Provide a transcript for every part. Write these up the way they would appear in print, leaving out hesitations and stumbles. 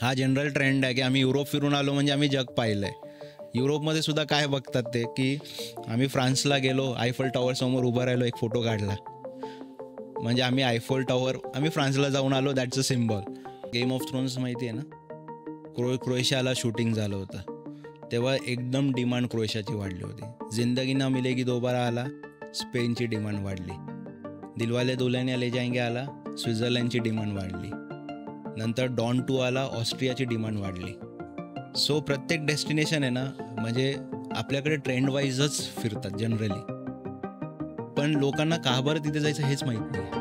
हा general trend आहे की आम्ही युरोप फिरून आलो म्हणजे आम्ही जग पाहिलं आहे. युरोपमध्ये सुद्धा काय बघतात ते की आम्ही फ्रान्सला गेलो, आयफल टॉवर समोर उभं राहिलो, एक फोटो काढला म्हणजे आम्ही आयफल टॉवर आम्ही फ्रान्सला जाऊन आलो, that's a symbol. Game of thrones माहिती आहे ना, क्रोएशियाला शूटिंग झालं होतं तेव्हा एकदम डिमांड क्रोएशियाची वाढली होती. जिंदगी ना मिलेगी दोबारा आला, स्पेनची डिमांड वाढली. दिलवाले दुल्हनिया ले जाएंगे आला, स्वित्झर्लंडची डिमांड वाढली. नंतर डॉन 2 आला, ऑस्ट्रियाची डिमांड वाढली. सो प्रत्येक डेस्टिनेशन आहे ना, म्हणजे आपल्याकडे ट्रेंड वाईजच फिरतात जनरली, पण लोकांना का बरं तिथे जायचं हेच माहीत नाही.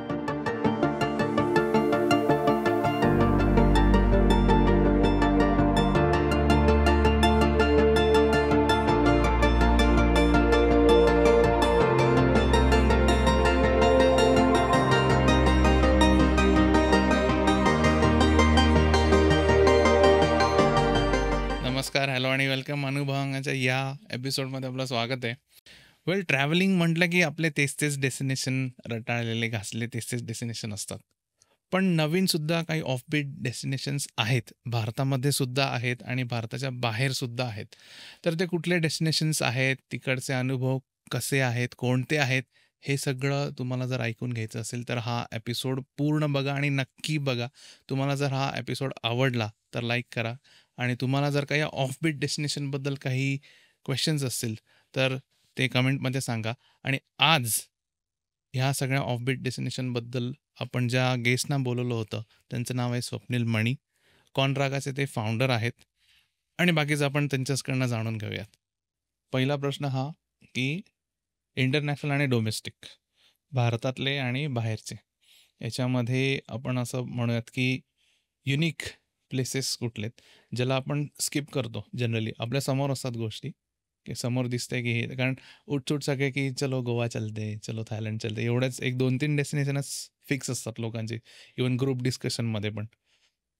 नमस्कार, हॅलो आणि वेलकम. अनुभवांगाच्या या एपिसोडमध्ये आपलं स्वागत आहे. वेल, ट्रॅव्हलिंग म्हटलं की आपले तेच डेस्टिनेशन, रटाळलेले घासले तेच डेस्टिनेशन असतात. पण नवीनसुद्धा काही ऑफबीट डेस्टिनेशन्स आहेत, भारतामध्ये सुद्धा आहेत आणि भारताच्या बाहेरसुद्धा आहेत. तर ते कुठले डेस्टिनेशन्स आहेत, तिकडचे अनुभव कसे आहेत, कोणते आहेत, हे सगळं तुम्हाला जर ऐकून घ्यायचं असेल तर हा एपिसोड पूर्ण बघा आणि नक्की बघा. तुम्हाला जर हा एपिसोड आवडला तर लाईक करा आणि तुम्हाला जर काही ऑफबीट डेस्टिनेशनबद्दल काही क्वेश्चन्स असतील तर ते कमेंटमध्ये सांगा. आणि आज ह्या सगळ्या ऑफबीट डेस्टिनेशनबद्दल आपण ज्या गेस्टना बोलवलं होतं त्यांचं नाव आहे स्वप्नील मणी. कॉनरागाचे ते फाउंडर आहेत आणि बाकीचं आपण त्यांच्याचकडनं जाणून घेऊयात. पहिला प्रश्न हा की इंटरनॅशनल आणि डोमेस्टिक, भारतातले आणि बाहेरचे, याच्यामध्ये आपण असं म्हणूयात की युनिक प्लेसेस कुठले आहेत ज्याला आपण स्किप करतो. जनरली आपल्या समोर असतात गोष्टी की समोर दिसतंय की हे, कारण उठसूट सगळे की चलो गोवा चलते, चलो थायलंड चलते, एवढ्याच 1-2-3 डेस्टिनेशनच फिक्स असतात लोकांचे, इवन ग्रुप डिस्कशनमध्ये पण.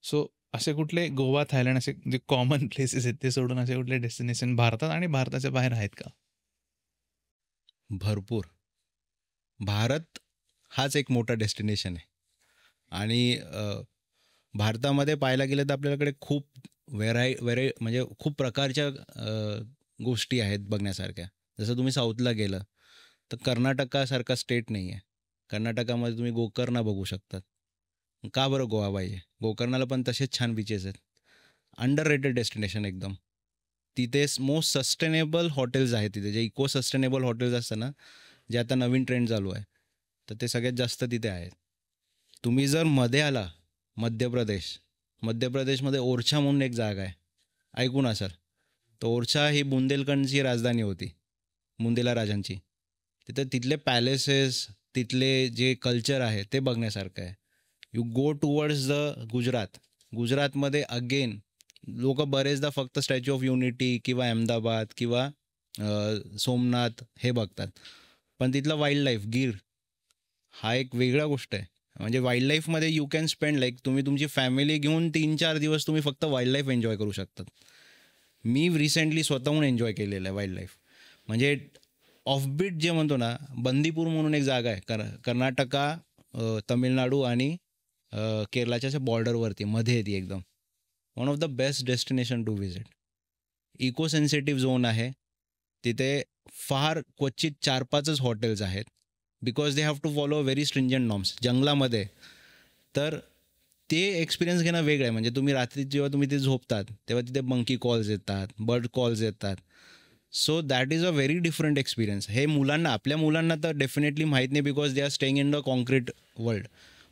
सो असे कुठले गोवा, थायलंड असे जे कॉमन प्लेसेस आहेत ते सोडून असे कुठले डेस्टिनेशन भारतात आणि भारताच्या बाहेर आहेत का? भरपूर. भारत हाच एक मोठा डेस्टिनेशन आहे आणि भारतामध्ये पाहायला गेलं तर आपल्याकडे खूप म्हणजे खूप प्रकारच्या गोष्टी आहेत बघण्यासारख्या. जसं तुम्ही साऊथला गेलं तर कर्नाटकासारखा स्टेट नाही आहे. कर्नाटकामध्ये तुम्ही गोकर्णा बघू शकतात. का बरं गोवा पाहिजे? गोकर्णाला पण तसेच छान बीचेस आहेत. अंडर रेटेड डेस्टिनेशन एकदम. तिथे मोस्ट सस्टेनेबल हॉटेल्स आहेत तिथे, जे इको सस्टेनेबल हॉटेल्स असतात ना, जे आता नवीन ट्रेंड चालू आहे, तर ते सगळ्यात जास्त तिथे आहेत. तुम्ही जर मध्ये आला, मध्य प्रदेशमध्ये ओरछा म्हणून एक जागा आहे, ऐकून असाल. तर ओरछा ही बुंदेलखंडची राजधानी होती, बुंदेला राजांची. तिथले पॅलेसेस, तिथले जे कल्चर आहे ते बघण्यासारखं आहे. यू गो टुवर्ड्स द गुजरातमध्ये अगेन लोक बरेचदा फक्त स्टॅच्यू ऑफ युनिटी किंवा अहमदाबाद किंवा सोमनाथ हे बघतात, पण तिथला वाईल्ड लाईफ, गीर हा एक वेगळा गोष्ट आहे. म्हणजे वाईल्ड लाईफमध्ये यू कॅन स्पेंड लाईक तुम्ही तुमची फॅमिली घेऊन 3-4 दिवस तुम्ही फक्त वाईल्ड लाईफ एन्जॉय करू शकतात. मी रिसेंटली स्वतःहून एन्जॉय केलेलं आहे वाईल्ड लाईफ. म्हणजे ऑफबीट जे म्हणतो ना, बंदीपूर म्हणून एक जागा आहे कर्नाटका, तमिळनाडू आणि केरळाच्या अशा बॉर्डरवरती मध्ये येते एकदम. One of the best destination to visit. Eco sensitive zone आहे तिथे. फार क्वचित 4-5च हॉटेल्स आहेत, because they have to follow very stringent norms जंगलामध्ये. तर ते एक्सपिरियन्स घेणं वेगळं आहे. म्हणजे तुम्ही रात्री जेव्हा तुम्ही तिथे झोपतात तेव्हा तिथे मंकी कॉल्स येतात, बर्ड कॉल्स येतात. So that is a very different experience. हे आपल्या मुलांना तर डेफिनेटली माहीत नाही, because they R staying in the concrete world.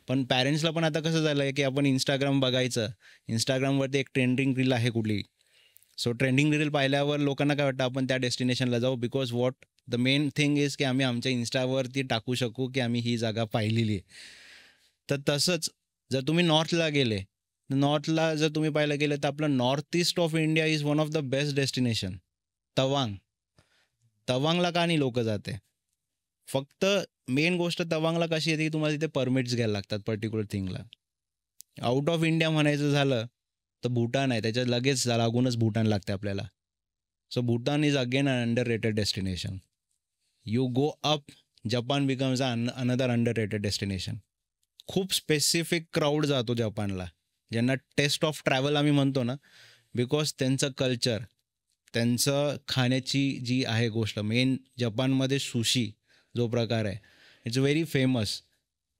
पण पॅरेंट्सला पण आता कसं झालं आहे की आपण इंस्टाग्राम बघायचं, इंस्टाग्रामवरती एक ट्रेंडिंग रील आहे कुठली, सो ट्रेंडिंग रील पाहिल्यावर लोकांना काय वाटतं आपण त्या डेस्टिनेशनला जाऊ, because what the main thing is की आम्ही आमच्या इंस्टावरती टाकू शकू की आम्ही ही जागा पाहिलेली आहे. तर तसंच जर तुम्ही नॉर्थला गेले, नॉर्थला जर तुम्ही पाहायला गेले तर आपलं north east of India is one of the best destination. तवांगला का नाही लोक जाते? फक्त मेन गोष्ट तवांगला कशी येते की तुम्हाला तिथे परमिट्स घ्यायला लागतात पर्टिक्युलर थिंगला. आउट ऑफ इंडिया म्हणायचं झालं तर भूटान आहे, त्याच्यात लगेच लागूनच भूटान लागते आपल्याला. So Bhutan is again an underrated destination. You go up, Japan becomes another underrated destination. खूप स्पेसिफिक क्राऊड जातो जपानला, ज्यांना टेस्ट ऑफ ट्रॅव्हल आम्ही म्हणतो ना, बिकॉज त्यांचं कल्चर, त्यांचं खाण्याची जी आहे गोष्ट, मेन जपानमध्ये सुशी जो प्रकार आहे, इट्स व्हेरी फेमस.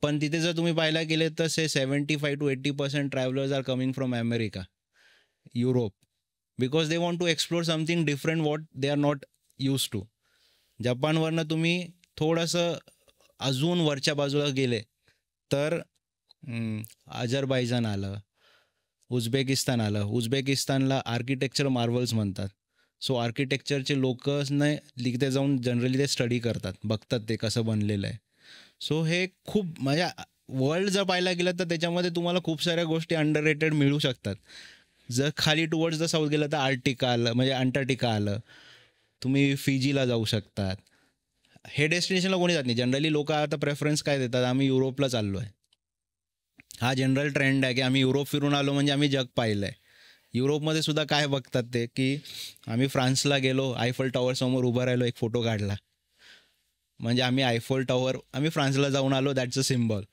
पण तिथे जर तुम्ही पाहायला गेले तर 75-80% travellers are coming from America, Europe, because they want to explore something different what they are not use to. जपानवरनं तुम्ही थोडंसं अजून वरच्या बाजूला गेले तर अझरबैजान आलं, उझबेकिस्तान आलं. उझबेकिस्तानला आर्किटेक्चर मार्वल्स म्हणतात. सो आर्किटेक्चरचे लोकं तिथे जाऊन जनरली ते स्टडी करतात, बघतात ते कसं बनलेलं आहे. सो हे खूप म्हणजे वर्ल्ड जर पाहायला गेलं तर त्याच्यामध्ये तुम्हाला खूप साऱ्या गोष्टी अंडररेटेड मिळू शकतात. जर खाली टुवर्ड्स द साऊथ गेलं तर आर्टिका आलं, म्हणजे अंटार्क्टिका आलं. तुम्ही फिजीला जाऊ शकतात. हे डेस्टिनेशनला कोणी जात नाही. जनरली लोक आता प्रेफरन्स काय देतात, आम्ही युरोपला चाललो आहे. हा जनरल ट्रेंड आहे की आम्ही युरोप फिरून आलो म्हणजे आम्ही जग पाहिलं आहे. युरोपमध्ये सुद्धा काय बघतात ते की आम्ही फ्रान्सला गेलो, आयफल टॉवरसमोर उभं राहिलो, एक फोटो काढला, म्हणजे आम्ही फ्रान्सला जाऊन आलो, दॅट्स अ सिम्बॉल.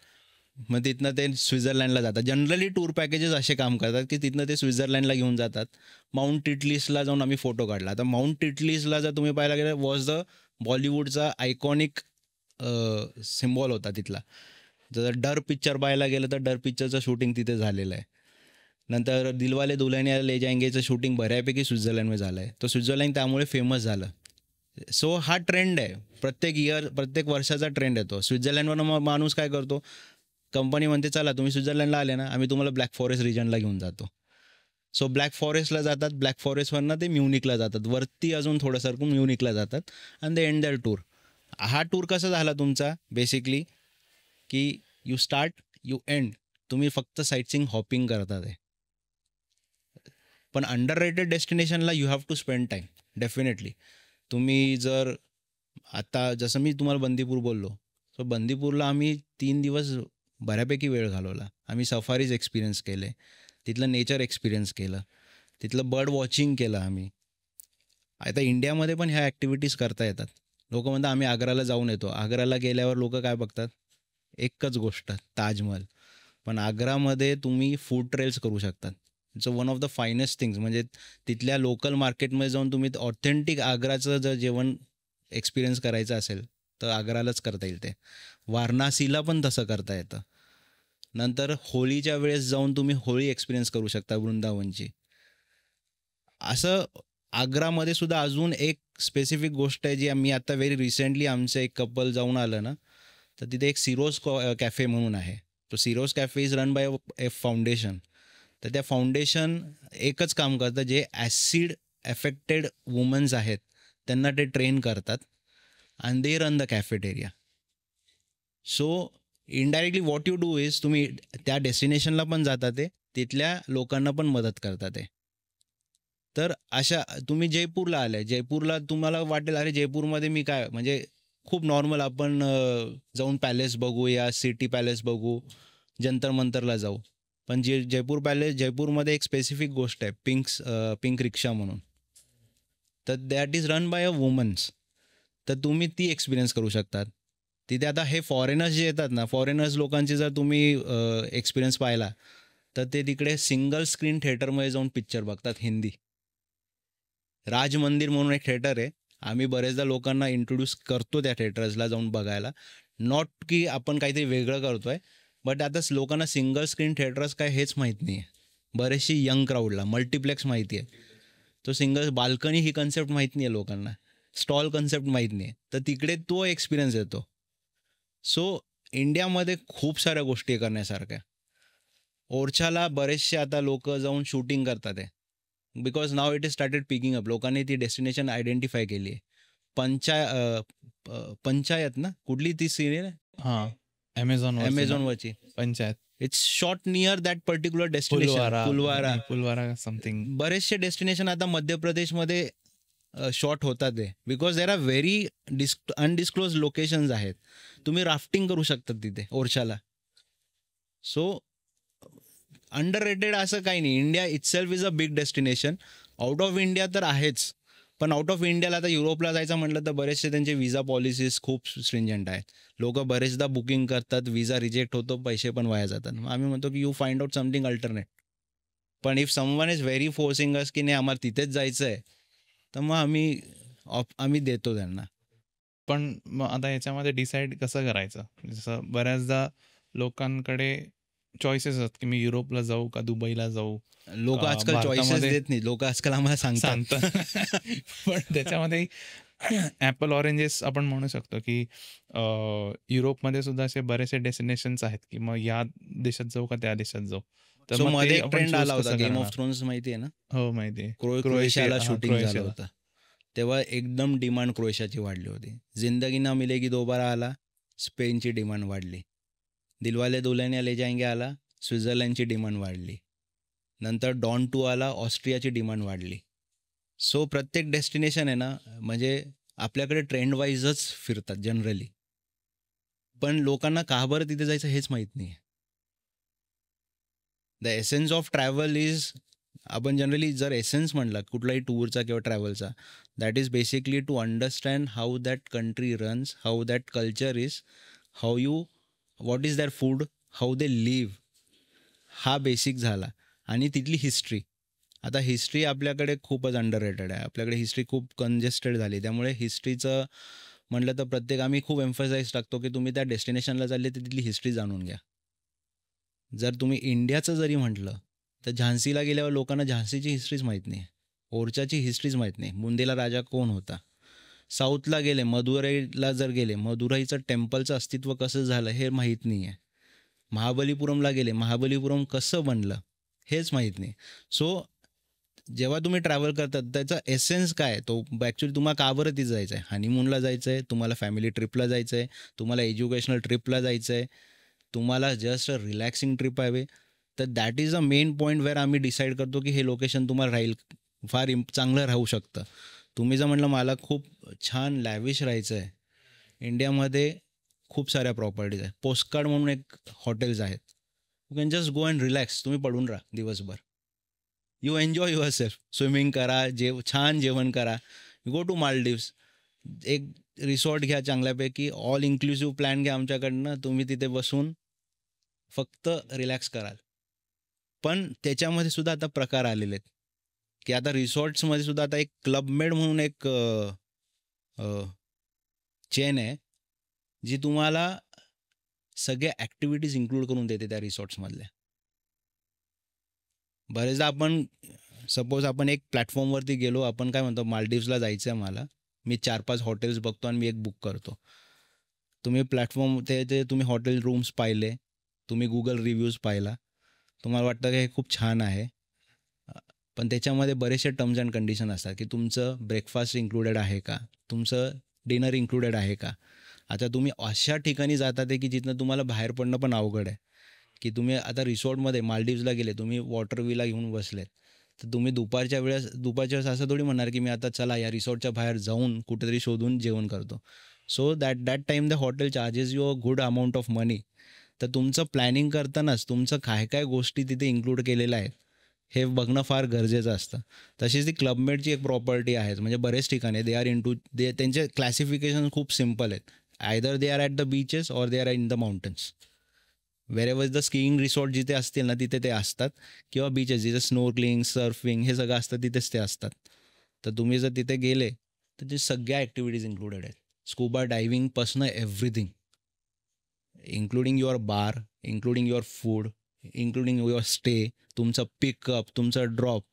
मग तिथनं ते स्वित्झर्लंडला जातात. जनरली टूर पॅकेजेस असे काम करतात की तिथनं ते स्वित्झर्लंडला घेऊन जातात. माउंट टिटलिसला जाऊन आम्ही फोटो काढला. आता माउंट टिटलिसला जर तुम्ही पाहायला गेलं, वॉज द बॉलिवूडचा आयकॉनिक सिम्बॉल होता तिथला. जर डर पिक्चर पाहायला गेलं तर डर पिक्चरचं शूटिंग तिथे झालेलं आहे. नंतर दिलवाले दुल्हनिया ले जाएंगेचं शूटिंग बऱ्यापैकी स्वित्झर्लंडमध्ये झालं आहे. तो स्वित्झर्लंड त्यामुळे फेमस झालं. सो हा ट्रेंड आहे, प्रत्येक वर्षाचा ट्रेंड येतो. स्वित्झर्लंडवरून माणूस काय करतो, कंपनी म्हणते चला तुम्ही स्वित्झर्लंडला आले ना, आम्ही तुम्हाला ब्लॅक फॉरेस्ट रिजनला घेऊन जातो. सो ब्लॅक फॉरेस्टला जातात, ब्लॅक फॉरेस्टवरनं ते म्युनिकला जातात, वरती अजून थोडं सरकून म्युनिकला जातात आणि दे एंड देअर टूर. हा टूर कसा झाला तुमचा बेसिकली की यू स्टार्ट यू एंड, तुम्ही फक्त साईटसिंग हॉपिंग करतात आहे. पण अंडररेटेड डेस्टिनेशनला you have to spend time definitely. तुम्ही जर आता जसं मी तुम्हाला बंदीपूर बोललो, सो बंदीपूरला आम्ही 3 दिवस बऱ्यापैकी वेळ घालवला. आम्ही सफारीज एक्सपिरियन्स केले, तिथलं नेचर एक्सपिरियन्स केलं, तिथलं बर्ड वॉचिंग केलं आम्ही. आता इंडियामध्ये पण ह्या ॲक्टिव्हिटीज करता येतात. लोक म्हणतात आम्ही आग्राला जाऊन येतो. आग्राला गेल्यावर लोक काय बघतात, एकच गोष्ट, ताजमहल. पण आग्रामध्ये तुम्ही फूड ट्रेल्स करू शकतात. It's one of the finest things. म्हणजे तिथल्या लोकल मार्केटमध्ये जाऊन तुम्ही ऑथेंटिक आग्राचं जर जेवण एक्सपिरियन्स करायचं असेल तर आग्रालाच करता येईल ते. वाराणसीला पण तसं करता येतं. नंतर होळीच्या वेळेस जाऊन तुम्ही होळी एक्सपिरियन्स करू शकता वृंदावनची. असं आग्रामध्ये सुद्धा अजून एक स्पेसिफिक गोष्ट आहे जी आम्ही आता व्हेरी रिसेंटली आमचं एक कपल जाऊन आलं ना, तर तिथे एक सिरोज कॅफे म्हणून आहे. तो Sheroes cafe is run by a foundation. तर त्या फाउंडेशन एकच काम करतं, जे ॲसिड एफेक्टेड वुमन्स आहेत त्यांना ते ट्रेन करतात आणि they run the cafeteria. So indirectly what you do is, तुम्ही त्या डेस्टिनेशनला पण जाता, ते तिथल्या लोकांना पण मदत करतात ते. तर अशा तुम्ही जयपूरला आले, जयपूरला तुम्हाला वाटेल अरे जयपूरमध्ये मी काय, म्हणजे खूप नॉर्मल आपण जाऊन पॅलेस बघू या सिटी पॅलेस बघू, जंतर मंतरला जाऊ. पण जयपूरमध्ये एक स्पेसिफिक गोष्ट आहे, पिंक रिक्षा म्हणून. तर that is run bye a women's. तर तुम्ही ती एक्सपिरियन्स करू शकतात तिथे. आता हे फॉरेनर्स जे येतात ना, फॉरेनर्स लोकांची जर तुम्ही एक्सपिरियन्स पाहिला तर ते तिकडे सिंगल स्क्रीन थिएटरमध्ये जाऊन पिक्चर बघतात हिंदी. राज मंदिर म्हणून एक थिएटर आहे, आम्ही बरेचदा लोकांना इंट्रोड्यूस करतो त्या थिएटर्सला जाऊन बघायला. नॉट की आपण काहीतरी वेगळं करतो आहे, बट आता लोकांना सिंगल स्क्रीन थिएटर्स काय हेच माहीत नाही आहे. बरेचशी यंग क्राऊडला मल्टिप्लेक्स माहिती आहे, तो सिंगल बाल्कनी ही कन्सेप्ट माहीत नाही आहे लोकांना, स्टॉल कन्सेप्ट माहीत नाही आहे. तर तिकडे तो एक्सपिरियन्स येतो. सो इंडियामध्ये खूप साऱ्या गोष्टी करण्यासारख्या. ओरछाला बरेचसे आता लोक जाऊन शूटिंग करतात आहे, because now it is started picking up. लोकांनी ती डेस्टिनेशन आयडेंटिफाय केली आहे. पंचायत ना, कुठली ती सिरियल आहे? हां, अमेझॉनवरची Panchayat. It's shot near that particular destination, पुलवारा समथिंग. बरेचसे डेस्टिनेशन आता मध्य प्रदेशमध्ये शॉट होतात आहे, because there are very undisclose locations आहेत. तुम्ही राफ्टिंग करू शकता तिथे ओरछाला. सो अंडररेटेड असं काही नाही. India itself is a big destination. Out of India तर आहेच, पण आउट ऑफ इंडियाला आता युरोपला जायचं म्हटलं तर बरेचसे त्यांचे विजा पॉलिसीज खूप स्ट्रिंजंट आहेत. लोक बरेचदा बुकिंग करतात, विजा रिजेक्ट होतो, पैसे पण वाया जातात. आम्ही म्हणतो की you find out something alternate. पण if someone is very forcing us की नाही आम्हाला तिथेच जायचं आहे, तर मग आम्ही देतो त्यांना. पण मग आता याच्यामध्ये डिसाईड कसं करायचं? जसं बऱ्याचदा लोकांकडे चॉईसेस असतात की मी युरोपला जाऊ का दुबईला जाऊ लोक का आजकाल चॉईसेस भारतामध्ये देत नाही, लोक आजकाल आम्हाला सांगतात. सांगतात. पण त्याच्यामध्ये ॲपल ऑरेंजेस आपण म्हणू शकतो की युरोपमध्ये सुद्धा असे बरेचसे डेस्टिनेशन्स आहेत की मग या देशात जाऊ का त्या देशात जाऊ. तर सो मग मध्ये ते एक आपण ट्रेंड चूज आला होता, कसं गेम ऑफ करणार? थ्रोन्स माहिती आहे ना, हो माहिती आहे. क्रोएशियाला शूटिंग झालं क्रोएशियाला. होतं. तेव्हा एकदम डिमांड क्रोएशियाची वाढली होती. जिंदगी ना मिलेगी दोबारा आला, स्पेनची डिमांड वाढली. दिलवाले दुल्हनिया ले जाएंगे आला, स्वित्झर्लंडची डिमांड वाढली. नंतर डॉन 2 आला, ऑस्ट्रियाची डिमांड वाढली. सो प्रत्येक डेस्टिनेशन आहे ना, म्हणजे आपल्याकडे ट्रेंड वाईजच फिरतात जनरली. पण लोकांना का बरं तिथे जायचं हेच माहीत नाही. The essence of travel is, आपण जनरली जर एसेन्स म्हणला कुठलाही टूरचा किंवा ट्रॅव्हलचा, that is basically to understand how that country runs, how that culture is, what is that food, how they live. हा बेसिक झाला. आणि तिथली हिस्ट्री. आता हिस्ट्री आपल्याकडे खूपच अंडररेटेड आहे. आपल्याकडे हिस्ट्री खूप कंजेस्टेड झाली. त्यामुळे हिस्ट्रीचं म्हटलं तर आम्ही खूप एम्फसाईज टाकतो की तुम्ही त्या डेस्टिनेशनला चालले तर तिथली हिस्ट्री जाणून घ्या. जर तुम्ही इंडियाचं जरी म्हटलं तर झान्सीला गेल्यावर लोकांना झान्सीची हिस्ट्रीच माहीत नाही, ओरछाची हिस्ट्रीच माहीत नाही, बुंदेला राजा कोण होता. साऊथला गेले, मदुराईला जर गेले, मदुराईचं टेम्पलचं अस्तित्व कसं झालं हे माहीत नाही आहे. महाबलीपुरमला गेले, महाबलीपुरम कसं बनलं हेच माहीत नाही. सो जेव्हा तुम्ही ट्रॅव्हल करतात त्याचा एसेन्स काय, तो ॲक्च्युली तुम्हाला का बरं तिथं जायचं आहे. हनीमूनला जायचं आहे, तुम्हाला फॅमिली ट्रिपला जायचं आहे, तुम्हाला एज्युकेशनल ट्रिपला जायचं आहे, तुम्हाला जस्ट अ रिलॅक्सिंग ट्रिप हवे, तर that is a main point where आम्ही डिसाईड करतो की हे लोकेशन तुम्हाला राहील, फार चांगलं राहू शकतं. तुम्ही जर म्हटलं मला खूप छान लॅविश राहायचं आहे, इंडियामध्ये खूप साऱ्या प्रॉपर्टीज आहेत. पोस्टकार्ड म्हणून एक हॉटेल्स आहेत. You can just go and relax. तुम्ही पडून राहा दिवसभर. You enjoy your self. Swimming करा, छान जेवण करा. यू गो टू मालदीव्स, एक रिसॉर्ट घ्या चांगल्यापैकी, ऑल इन्क्लुसिव्ह प्लॅन घ्या आमच्याकडनं. तुम्ही तिथे बसून फक्त रिलॅक्स कराल. पण त्याच्यामध्ये सुद्धा आता प्रकार आलेले आहेत की आता रिसॉर्ट्समध्ये सुद्धा आता एक क्लबमेड म्हणून एक चेन आहे जी तुम्हाला सगळ्या ॲक्टिव्हिटीज इन्क्लूड करून देते त्या रिसॉर्ट्समधल्या. बरेचदा आपण सपोज आपण एक प्लॅटफॉर्मवरती गेलो, आपण काय म्हणतो मालदीव्सला जायचं आहे मला, मी 4-5 हॉटेल्स बघतो आणि मी एक बुक करतो. तुम्ही प्लॅटफॉर्म ते तुम्ही हॉटेल रूम्स पाहिले, तुम्ही गुगल रिव्ह्यूज पाहिला, तुम्हाला वाटतं की हे खूप छान आहे, पण त्याच्यामध्ये बरेचसे टर्म्स अँड कंडिशन असतात की तुमचं ब्रेकफास्ट इन्क्लुडेड आहे का, तुमचं डिनर इन्क्लुडेड आहे का. आता तुम्ही अशा ठिकाणी जातात आहे की जिथनं तुम्हाला बाहेर पडणं पण अवघड आहे. की तुम्ही आता रिसॉर्टमध्ये मालदीव्सला गेले, तुम्ही वॉटर व्हीला घेऊन बसलेत, तर तुम्ही दुपारच्या वेळेस असं थोडी म्हणणार की मी आता चला या रिसॉर्टच्या बाहेर जाऊन कुठेतरी शोधून जेवण करतो. So that time the hotel charges you a good amount of money. तर तुमचं प्लॅनिंग करतानाच तुमचं काय काय गोष्टी तिथे इन्क्लूड केलेल्या आहेत हे बघणं फार गरजेचं असतं. तशीच ती क्लबमेटची एक प्रॉपर्टी आहे, म्हणजे बरेच ठिकाणी दे आर इंटू त्यांचे क्लासिफिकेशन खूप सिम्पल आहेत. Either they are at the beaches or they are in the mountains. Wherever the skiing resort जिथे असतील ना तिथे ते असतात, किंवा बीचेस जिथे स्नोर्कलिंग, सर्फिंग हे सगळं असतं तिथेच ते असतात. तर तुम्ही जर तिथे गेले तर ते सगळ्या ॲक्टिव्हिटीज इन्क्लुडेड आहेत. स्कुबा डायव्हिंगपासनं everything, including your bar, including your food, including your stay, तुमचं पिकअप, तुमचं ड्रॉप.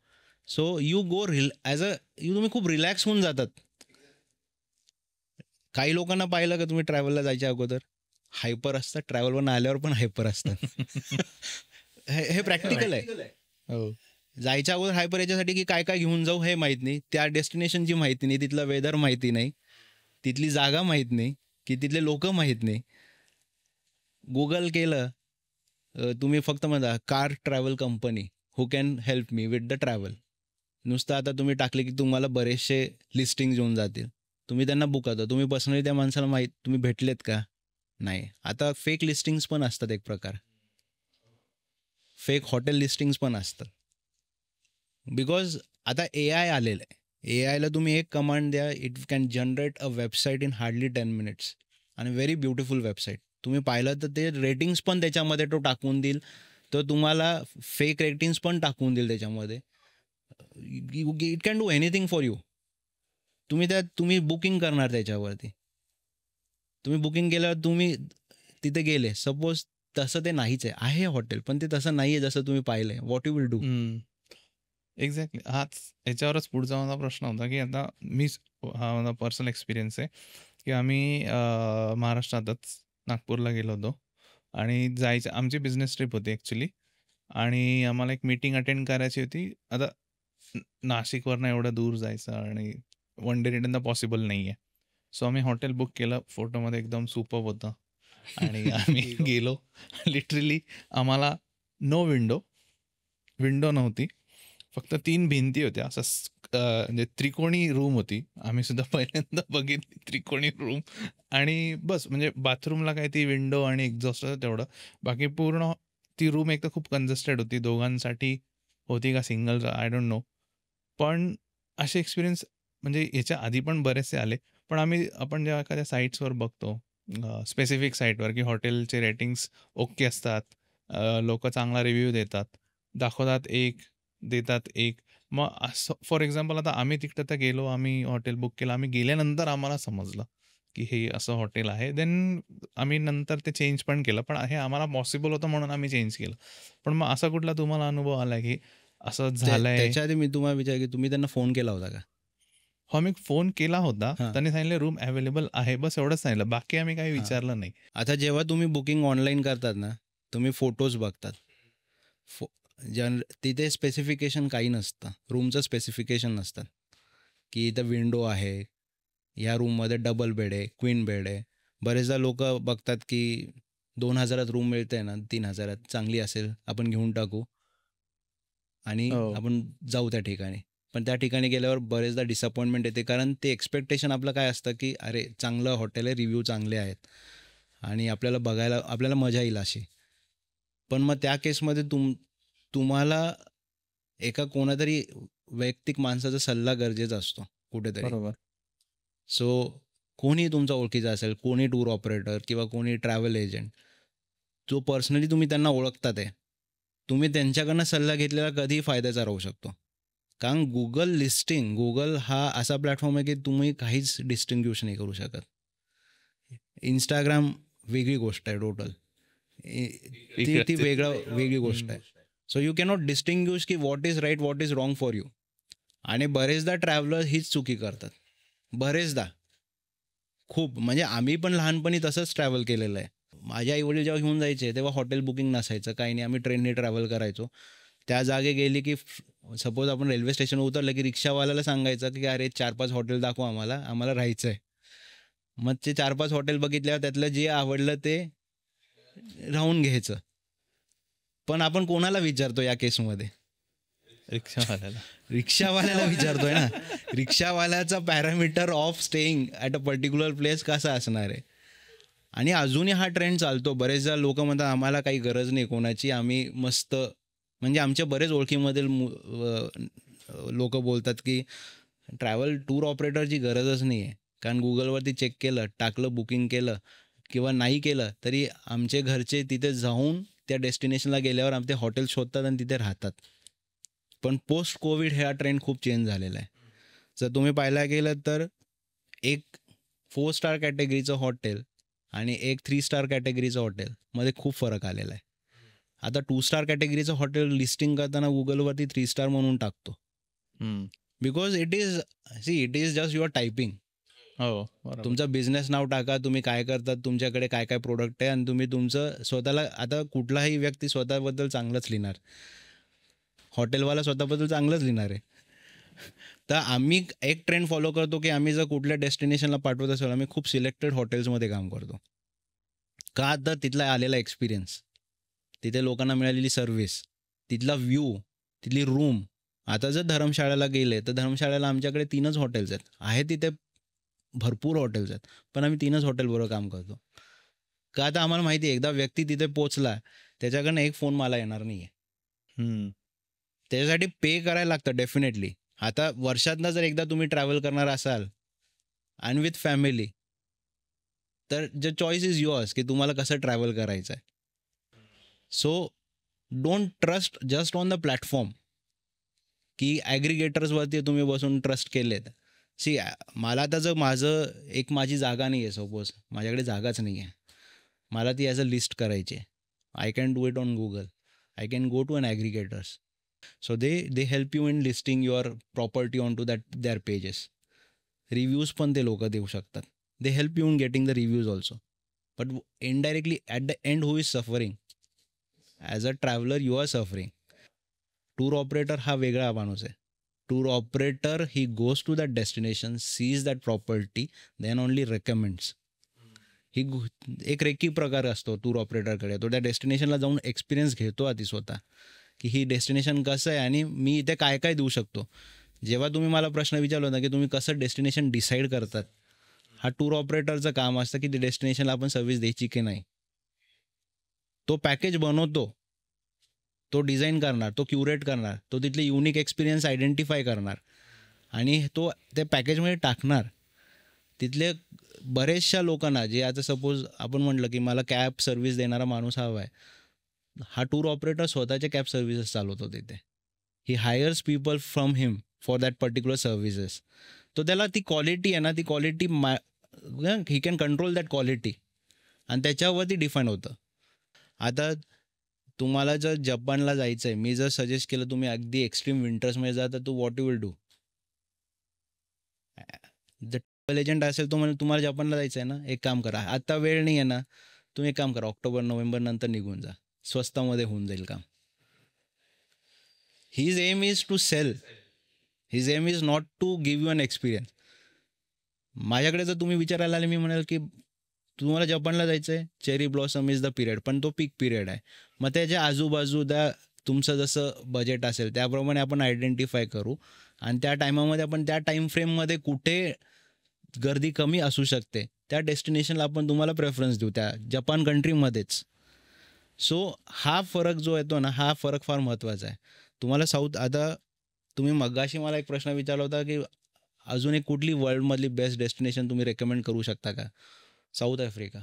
सो यू गो तुम्ही खूप रिलॅक्स होऊन जातात. काही लोकांना पाहिलं का तुम्ही ट्रॅव्हलला जायच्या अगोदर हायपर असतात, ट्रॅव्हलवरून आल्यावर पण हायपर असतात. हे प्रॅक्टिकल आहे. हो. जायच्या अगोदर हायपर याच्यासाठी की काय काय घेऊन जाऊ हे माहीत नाही, त्या डेस्टिनेशनची माहिती नाही, तिथलं वेदर माहिती नाही, तिथली जागा माहीत नाही, की तिथले लोक माहीत नाही. गुगल केलं तुम्ही फक्त म्हणता car travel company who can help me with the travel, नुसतं आता तुम्ही टाकले की तुम्हाला बरेचसे लिस्टिंग येऊन जातील. तुम्ही त्यांना बुक करता, तुम्ही पर्सनली त्या माणसाला तुम्ही भेटलेत का, नाही. आता फेक लिस्टिंग्स पण असतात, एक प्रकार फेक हॉटेल लिस्टिंग्स पण असतात. बिकॉज आता AI आलेलं आहे. AIला तुम्ही एक कमांड द्या, it can generate a website in hardly 10 minutes आणि व्हेरी ब्युटिफुल वेबसाईट. तुम्ही पाहिलं तर ते रेटिंग्स पण त्याच्यामध्ये तो टाकून देईल, तो तुम्हाला फेक रेटिंग्स पण टाकून देईल त्याच्यामध्ये. It can do anything for you. तुम्ही बुकिंग करणार त्याच्यावरती. तुम्ही बुकिंग केल्यावर तुम्ही तिथे गेले, सपोज तसं ते नाहीच आहे हॉटेल, पण ते तसं नाही आहे जसं तुम्ही पाहिलंय. What you will do? Exactly. हाच याच्यावरच पुढचा माझा प्रश्न होता, की आता हा माझा पर्सनल एक्सपिरियन्स आहे, की आम्ही महाराष्ट्रातच नागपूरला गेलो होतो आणि आमची बिझनेस ट्रिप होती ॲक्च्युली आणि आम्हाला एक मीटिंग अटेंड करायची होती. आता नाशिकवरनं एवढं दूर जायचं आणि वन डे रिटर्न तर पॉसिबल नाही आहे. सो आम्ही हॉटेल बुक केलं. फोटोमध्ये एकदम सुपर्ब होतं आणि आम्ही गेलो. लिटरली आम्हाला नो विंडो नव्हती. फक्त 3 भिंती होत्या. असं म्हणजे त्रिकोणी रूम होती. आम्ही सुद्धा पहिल्यांदा बघितली त्रिकोणी रूम आणि बस म्हणजे बाथरूमला काय ती विंडो आणि एक्झॉस्ट होतं तेवढं. बाकी पूर्ण ती रूम एक तर खूप कंजेस्टेड होती. दोघांसाठी होती का सिंगल आय डोंट नो. पण असे एक्सपिरियन्स म्हणजे याच्या आधी पण बरेचसे आले. पण आपण जेव्हा एखाद्या साईट्सवर बघतो स्पेसिफिक साईटवर की हॉटेलचे रेटिंग्स ओके असतात. लोकं चांगला रिव्ह्यू देतात. दाखवतात एक, देतात एक. मग असं फॉर एक्झाम्पल आता आम्ही तिकडे तर गेलो, आम्ही हॉटेल बुक केलं. आम्ही गेल्यानंतर आम्हाला समजलं की हे असं हॉटेल आहे. देन आम्ही नंतर ते चेंज पण केलं. पण हे आम्हाला पॉसिबल होतं म्हणून आम्ही चेंज केलं. पण मग असा कुठला तुम्हाला अनुभव आला की असं झालंय? त्याच्या आधी मी तुम्हाला विचार की तुम्ही त्यांना फोन केला होता का? हो, मी फोन केला होता. हां. त्यांनी सांगितलं रूम अवेलेबल आहे. बस एवढंच सांगितलं. बाकी आम्ही काही हां. विचारलं नाही. आता जेव्हा तुम्ही बुकिंग ऑनलाईन करतात ना, तुम्ही फोटोज बघतात. तिथे स्पेसिफिकेशन काही नसतं. रूमचं स्पेसिफिकेशन नसतं की इथं विंडो आहे, ह्या रूममध्ये डबल बेड आहे, क्वीन बेड आहे. बरेचदा लोकं बघतात की 2,000त रूम मिळते ना, 3,000त चांगली असेल, आपण घेऊन टाकू आणि हो. आपण जाऊ त्या ठिकाणी. पण त्या ठिकाणी गेल्यावर बरेचदा डिसअपॉइंटमेंट येते, कारण ते एक्सपेक्टेशन आपलं काय असतं की अरे चांगलं हॉटेल आहे, रिव्ह्यू चांगले आहेत आणि आपल्याला मजा येईल अशी. पण मग त्या केसमध्ये तुम्हाला एका कोणातरी वैयक्तिक माणसाचा सल्ला गरजेचा असतो कुठेतरी. बरोबर. सो कोणी तुमचा ओळखीचा असेल, कोणी टूर ऑपरेटर किंवा कोणी ट्रॅव्हल एजंट, जो पर्सनली तुम्ही त्यांना ओळखतात आहे, तुम्ही त्यांच्याकडनं सल्ला घेतलेला कधीही फायद्याचा राहू शकतो. कारण गुगल हा असा प्लॅटफॉर्म आहे की तुम्ही काहीच डिस्टिंग्विश नाही करू शकत. इंस्टाग्राम वेगळी गोष्ट आहे टोटल. ती वेगळी गोष्ट आहे. सो यू कॅनॉट डिस्टिंग्विश की what is right, what is wrong for you. आणि बरेचदा ट्रॅव्हलर हीच चुकी करतात. बरेचदा खूप म्हणजे आम्ही पण लहानपणी तसंच ट्रॅव्हल केलेलं आहे. माझे आईवडील जेव्हा घेऊन जायचे तेव्हा हॉटेल बुकिंग नसायचं, काही नाही. आम्ही ट्रेनने ट्रॅव्हल करायचो. त्या जागे गेली की सपोज आपण रेल्वे स्टेशनवर उतरलं की रिक्षावाल्याला सांगायचं की अरे 4-5 हॉटेल दाखव आम्हाला राहायचं आहे. मग ते 4-5 हॉटेल बघितल्यावर त्यातलं जे आवडलं ते राहून घ्यायचं. पण आपण कोणाला विचारतो या केसमध्ये? रिक्षावाल्याला विचारतोय ना. रिक्षावाल्याचा parameter of staying at a particular place कसा असणार आहे? आणि अजूनही हा ट्रेंड चालतो. बरेचदा लोक म्हणतात आम्हाला काही गरज नाही कोणाची, आम्ही मस्त म्हणजे आमच्या बरेच ओळखीमधील लोक बोलतात की ट्रॅव्हल टूर ऑपरेटरची गरजच नाही आहे. कारण गुगलवरती चेक केलं, टाकलं, बुकिंग केलं किंवा नाही केलं तरी आमचे घरचे तिथे जाऊन त्या डेस्टिनेशनला गेल्यावर आमचे हॉटेल शोधतात आणि तिथे राहतात. पण पोस्ट कोविड हा ट्रेंड खूप चेंज झालेला आहे. जर तुम्ही पाहायला गेलं तर एक 4 स्टार कॅटेगरीचं हॉटेल आणि एक 3 स्टार कॅटेगरीचं हॉटेलमध्ये खूप फरक आलेला आहे. आता 2 स्टार कॅटेगरीचं हॉटेल लिस्टिंग करताना गुगलवरती 3 स्टार म्हणून टाकतो. Because it is just your typing. हो, तुमचं बिझनेस नाव टाका, तुम्ही काय करतात, तुमच्याकडे काय काय प्रोडक्ट आहे आणि तुम्ही तुमचं स्वतःला, आता कुठलाही व्यक्ती स्वतःबद्दल चांगलंच लिहिणार, हॉटेलवाला स्वतःबद्दल चांगलंच लिहिणार आहे. तर आम्ही एक ट्रेंड फॉलो करतो की आम्ही जर कुठल्या डेस्टिनेशनला पाठवत असेल, आम्ही खूप सिलेक्टेड हॉटेल्समध्ये काम करतो. का? तर तिथला आलेला एक्सपिरियन्स, तिथे लोकांना मिळालेली सर्व्हिस, तिथला व्ह्यू, तिथली रूम. आता जर धर्मशाळेला गेले तर धर्मशाळेला आमच्याकडे 3च हॉटेल्स आहेत. तिथे भरपूर हॉटेल्स आहेत, पण आम्ही 3च हॉटेलबरोबर काम करतो. का? आता आम्हाला माहिती आहे एकदा व्यक्ती तिथे पोचला त्याच्याकडनं एक फोन मला येणार नाही आहे. त्याच्यासाठी पे करायला लागतं डेफिनेटली. आता वर्षातनं जर एकदा तुम्ही ट्रॅव्हल करणार असाल आणि विथ फॅमिली, तर द चॉईस इज युअर्स की तुम्हाला कसं ट्रॅव्हल करायचं आहे. So don't trust just on the platform की ॲग्रिगेटर्सवरती तुम्ही बसून ट्रस्ट केलेत. सी मला आता जर माझी जागा नाही आहे, सपोज माझ्याकडे जागाच नाही आहे, मला ती ॲज अ लिस्ट करायची आहे. I can do it on Google. I can go to an aggregators. So they help you in listing your property on to their pages. Reviews पण ते लोक देऊ शकतात. They help you in getting the reviews also. But indirectly at the end who is suffering? As a traveller you are suffering. Tour operator हा वेगळा माणूस आहे. Tour operator he goes to that destination, seize that property, then only recommends. ही एक recce प्रकार असतो tour ऑपरेटरकडे. तो त्या डेस्टिनेशनला जाऊन एक्सपिरियन्स घेतो आधी स्वतः की ही डेस्टिनेशन कसं आहे आणि मी इथे काय काय देऊ शकतो. जेव्हा तुम्ही मला प्रश्न विचारला होता की तुम्ही कसं डेस्टिनेशन डिसाईड करतात, हा टूर ऑपरेटरचं काम असतं की ते डेस्टिनेशनला आपण सर्व्हिस द्यायची की नाही. तो पॅकेज बनवतो, तो डिझाईन करणार, तो क्युरेट करणार, तो तिथले युनिक एक्सपिरियन्स आयडेंटिफाय करणार आणि तो त्या पॅकेजमध्ये टाकणार. तिथले बरेचशा लोकांना, जे आता सपोज आपण म्हटलं की मला कॅब सर्व्हिस देणारा माणूस हवा आहे, हा टूर ऑपरेटर स्वतःचे कॅब सर्व्हिसेस चालवतो तिथे. He hires people from him for that particular services. तो त्याला ती क्वालिटी आहे ना, ती quality he can control that quality आणि त्याच्यावरती डिफाईन होतं. आता तुम्हाला जर जपानला जायचं आहे, मी जर सजेस्ट केलं तुम्ही अगदी एक्स्ट्रीम विंटर्समध्ये जा, तर तू व्हॉट यू विल डू? जर ट्रॅव्हल एजंट असेल तो म्हणजे तुम्हाला जपानला जायचं आहे ना, एक काम करा, आता वेळ नाही आहे ना, तुम्ही एक काम करा, ऑक्टोबर नोव्हेंबर नंतर निघून जा, स्वस्तामध्ये होऊन जाईल काम. His aim is to sell. His aim is not to give you an experience. माझ्याकडे जर तुम्ही विचारायला आले, मी म्हणाल की तुम्हाला जपानला जायचं आहे, cherry blossom is the period, पण तो पीक पिरियड आहे. मग त्याच्या आजूबाजू तुमचं जसं बजेट असेल त्याप्रमाणे आपण आयडेंटिफाय करू आणि त्या टायमामध्ये आपण त्या टाईम फ्रेममध्ये कुठे गर्दी कमी असू शकते त्या डेस्टिनेशनला आपण तुम्हाला प्रेफरन्स देऊ, त्या जपान कंट्रीमध्येच. सो हा फरक जो येतो ना, हा फरक फार महत्त्वाचा आहे. तुम्हाला आता तुम्ही मगाशी मला एक प्रश्न विचारला होता की अजून एक कुठली वर्ल्डमधली बेस्ट डेस्टिनेशन तुम्ही रेकमेंड करू शकता का? साऊथ आफ्रिका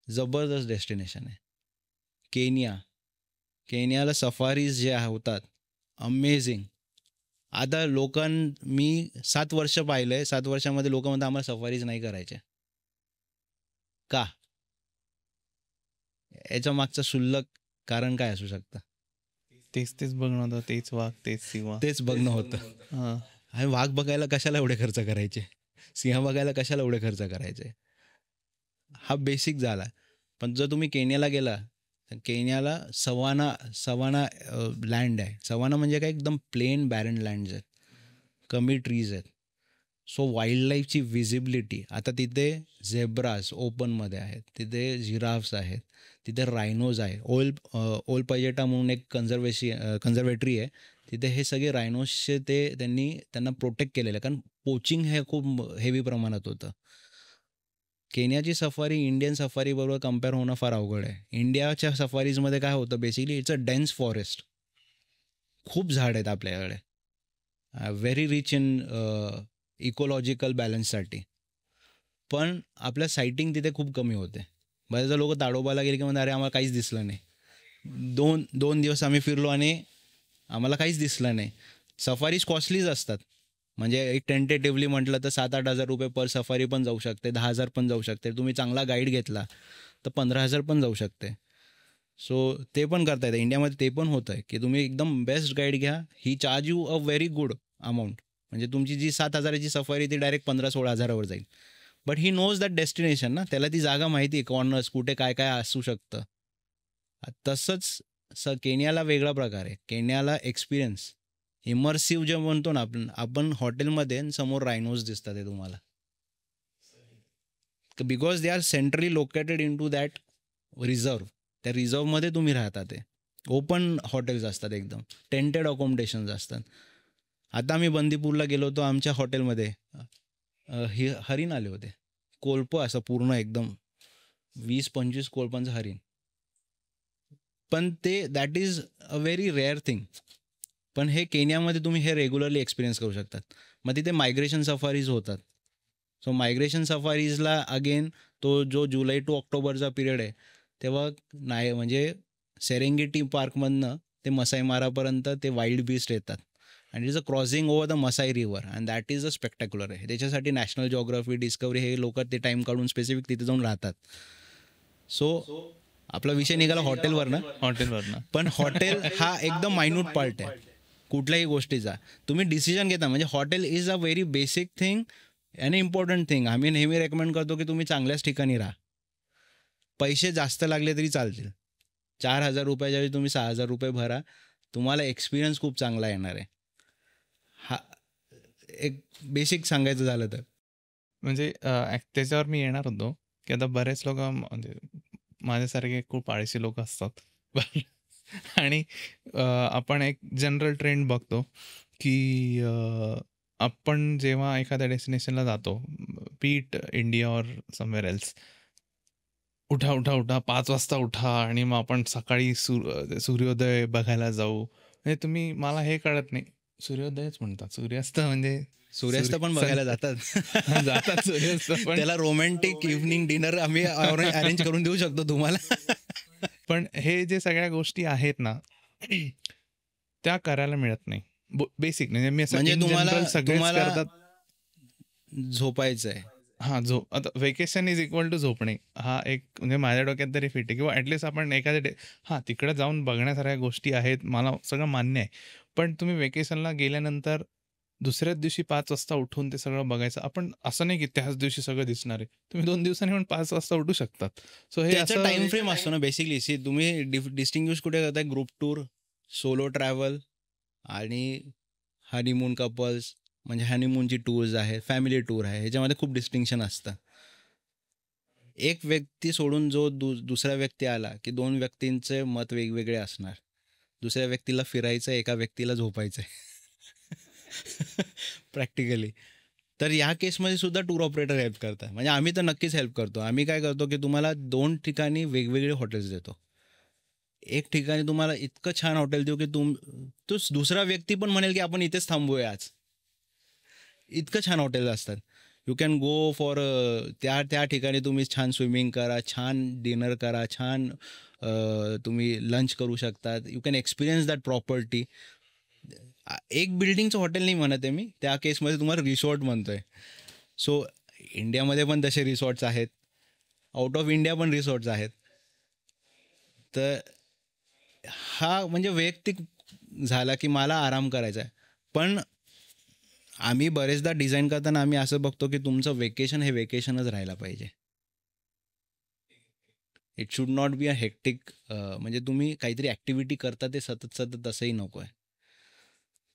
जबरदस्त डेस्टिनेशन आहे. केनियाला सफारीज जे होतात अमेझिंग. आता मी 7 वर्ष पाहिलं आहे, 7 वर्षामध्ये लोक म्हणतात आम्हाला सफारीज नाही करायच्या. का? याच्या मागचं शुल्लक कारण काय असू शकतं? तेच बघणं होतं, तेच वाघ, तेच सिंह, तेच बघणं होतं. आणि वाघ बघायला कशाला एवढे खर्च करायचे, सिंह बघायला कशाला एवढे खर्च करायचे, हा बेसिक झाला. पण जर तुम्ही केनियाला गेला, तर केनियाला सवाना लँड आहे. सवाना म्हणजे काय, एकदम प्लेन बॅरन लँड्स आहेत, कमी ट्रीज आहेत. सो वाईल्ड लाईफची विजिबिलिटी, आता तिथे झेब्रास ओपनमध्ये आहेत, तिथे जिराफ्स आहेत, तिथे रायनोज आहे. ओल पजेटा म्हणून एक कन्झर्वेटरी आहे, तिथे हे सगळे रायनोजचे त्यांना प्रोटेक्ट केलेलं आहे, कारण पोचिंग हे खूप हेवी प्रमाणात होतं. केनियाची सफारी इंडियन सफारीबरोबर कम्पेअर होणं फार अवघड आहे. इंडियाच्या सफारीजमध्ये काय होतं, basically it's a dense forest, खूप झाड आहेत आपल्याकडे, व्हेरी रिच इन इकोलॉजिकल बॅलन्ससाठी. पण आपल्या सायटिंग तिथे खूप कमी होते. बरेचदा लोक ताडोबाला गेले की म्हणतात अरे आम्हाला काहीच दिसलं नाही. दोन दिवस आम्ही फिरलो आणि आम्हाला काहीच दिसलं नाही. सफारीज कॉस्टलीच असतात, म्हणजे एक टेंटेटिव्हली म्हटलं तर 7-8 हजार रुपये पर सफारी पण जाऊ शकते, 10,000 पण जाऊ शकते. तुम्ही चांगला गाईड घेतला तर 15,000 पण जाऊ शकते. सो ते पण करता येतं. इंडियामध्ये ते पण होतं आहे की तुम्ही एकदम बेस्ट गाईड घ्या, he charge you a very good amount. म्हणजे तुमची जी 7,000ची सफारी ती डायरेक्ट 15-16 हजारावर जाईल. But he knows that destination ना, त्याला ती जागा माहिती आहे, कॉर्नर्स कुठे काय काय असू शकतं. तसंच केनियाला वेगळा प्रकार आहे. केनियाला एक्सपिरियन्स इमर्सिव्ह जे म्हणतो ना आपण हॉटेलमध्ये समोर रायनोज दिसतात ते तुम्हाला, because they are centrally located in to that reserve. त्या रिझर्वमध्ये तुम्ही राहता, ते ओपन हॉटेल्स असतात, एकदम टेंटेड अकोमोडेशन्स असतात. आता आम्ही बंदीपूरला गेलो होतो, आमच्या हॉटेलमध्ये हरिण आले होते, कोल्पं असं पूर्ण एकदम 20-25 कोल्पांचं हरिण. पण ते that is a very rare thing. पण हे केनियामध्ये तुम्ही हे रेग्युलरली एक्सपिरियन्स करू शकतात. मग तिथे मायग्रेशन सफारीज होतात. सो मायग्रेशन सफारीजला अगेन तो जो जुलै टू ऑक्टोबरचा पिरियड आहे तेव्हा नाही, म्हणजे सेरेंगेटी पार्कमधनं ते मसाई मारापर्यंत ते वाईल्ड बीस्ट येतात आणि is a crossing over the Masai river and that is a spectacular आहे. त्याच्यासाठी नॅशनल जिओग्राफी, डिस्कवरी हे लोक ते टाईम काढून स्पेसिफिक तिथे जाऊन राहतात. सो आपला विषय निघाला हॉटेलवरनं. पण हॉटेल हा एकदम मायन्यूट पार्ट आहे कुठल्याही गोष्टीचा. तुम्ही डिसिजन घेता म्हणजे hotel is a very basic thing आणि इम्पॉर्टंट थिंग. आम्ही नेहमी रेकमेंड करतो की तुम्ही चांगल्याच ठिकाणी राहा. पैसे जास्त लागले तरी चालतील. 4,000 रुपयाच्या वेळी तुम्ही 6,000 रुपये भरा, तुम्हाला एक्सपिरियन्स खूप चांगला येणार आहे. हा एक बेसिक सांगायचं झालं तर. म्हणजे त्याच्यावर मी येणार होतो की आता बरेच लोक म्हणजे माझ्यासारखे खूप आळशी लोक असतात आणि आपण एक जनरल ट्रेंड बघतो की आपण जेव्हा एखाद्या डेस्टिनेशनला जातो, बीट इंडिया और समवेअर एल्स, उठा 5 वाजता उठा आणि मग आपण सकाळी सूर्योदय बघायला जाऊ. म्हणजे तुम्ही मला हे कळत नाही, सूर्योदयच म्हणतात, सूर्यास्त म्हणजे सूर्यास्त पण बघायला जातात. सूर्यास्त पण. त्याला रोमॅन्टिक इव्हनिंग डिनर आम्ही अरेंज करून देऊ शकतो तुम्हाला. पण हे जे सगळ्या गोष्टी आहेत ना त्या करायला मिळत नाही बेसिक. म्हणजे तुम्हाला झोपायचं आहे. आता वेकेशन इज इक्वल टू झोपणे, हा एक म्हणजे माझ्या डोक्यात तरी फिट आहे. किंवा ॲटलिस्ट आपण एखाद्या तिकडे जाऊन बघण्यासारख्या गोष्टी आहेत, मला सगळं मान्य आहे. पण तुम्ही वेकेशनला गेल्यानंतर दुसऱ्याच दिवशी 5 वाजता उठून ते सगळं बघायचं. आपण असं नाही की त्याच दिवशी सगळं दिसणार आहे. तुम्ही 2 दिवसांनी पण 5 वाजता उठू शकतात. सो हे असं टाइम फ्रेम असतो ना बेसिकली. तुम्ही डिस्टिंग्विश कुठे करताय, ग्रुप टूर, सोलो ट्रॅव्हल आणि हनीमून कपल्स, म्हणजे हनीमूनची टूर्स आहे, फॅमिली टूर आहे, ह्याच्यामध्ये खूप डिस्टिंक्शन असतं. एक व्यक्ती सोडून जो दुसरा व्यक्ती आला की 2 व्यक्तींचे मत वेगवेगळे असणार. दुसऱ्या व्यक्तीला फिरायचं आहे, एका व्यक्तीला झोपायचं आहे प्रॅक्टिकली. तर या केसमध्ये सुद्धा टूर ऑपरेटर हेल्प करतात. म्हणजे आम्ही तर नक्कीच हेल्प करतो. आम्ही काय करतो की तुम्हाला 2 ठिकाणी वेगवेगळे हॉटेल्स देतो. एक ठिकाणी तुम्हाला इतकं छान हॉटेल देऊ की तो दुसरा व्यक्ती पण म्हणेल की आपण इथेच थांबूया आज. इतकं छान हॉटेल असतात. यू कॅन गो फॉर त्या ठिकाणी तुम्ही छान स्विमिंग करा, छान डिनर करा, छान तुम्ही लंच करू शकतात. You can experience that property. एक बिल्डिंगचं हॉटेल नाही म्हणत आहे मी, त्या केसमध्ये तुम्हाला रिसॉर्ट म्हणतोय. सो इंडियामध्ये पण तसे रिसॉर्ट्स आहेत, आउट ऑफ इंडिया पण रिसॉर्ट्स आहेत. तर हा म्हणजे वैयक्तिक झाला की मला आराम करायचा आहे. पण आम्ही बरेचदा डिझाईन करताना आम्ही असं बघतो की तुमचं वेकेशन हे वेकेशनच राहायला पाहिजे. It should not be a hectic. म्हणजे तुम्ही काहीतरी ॲक्टिव्हिटी करता ते सतत असंही नको आहे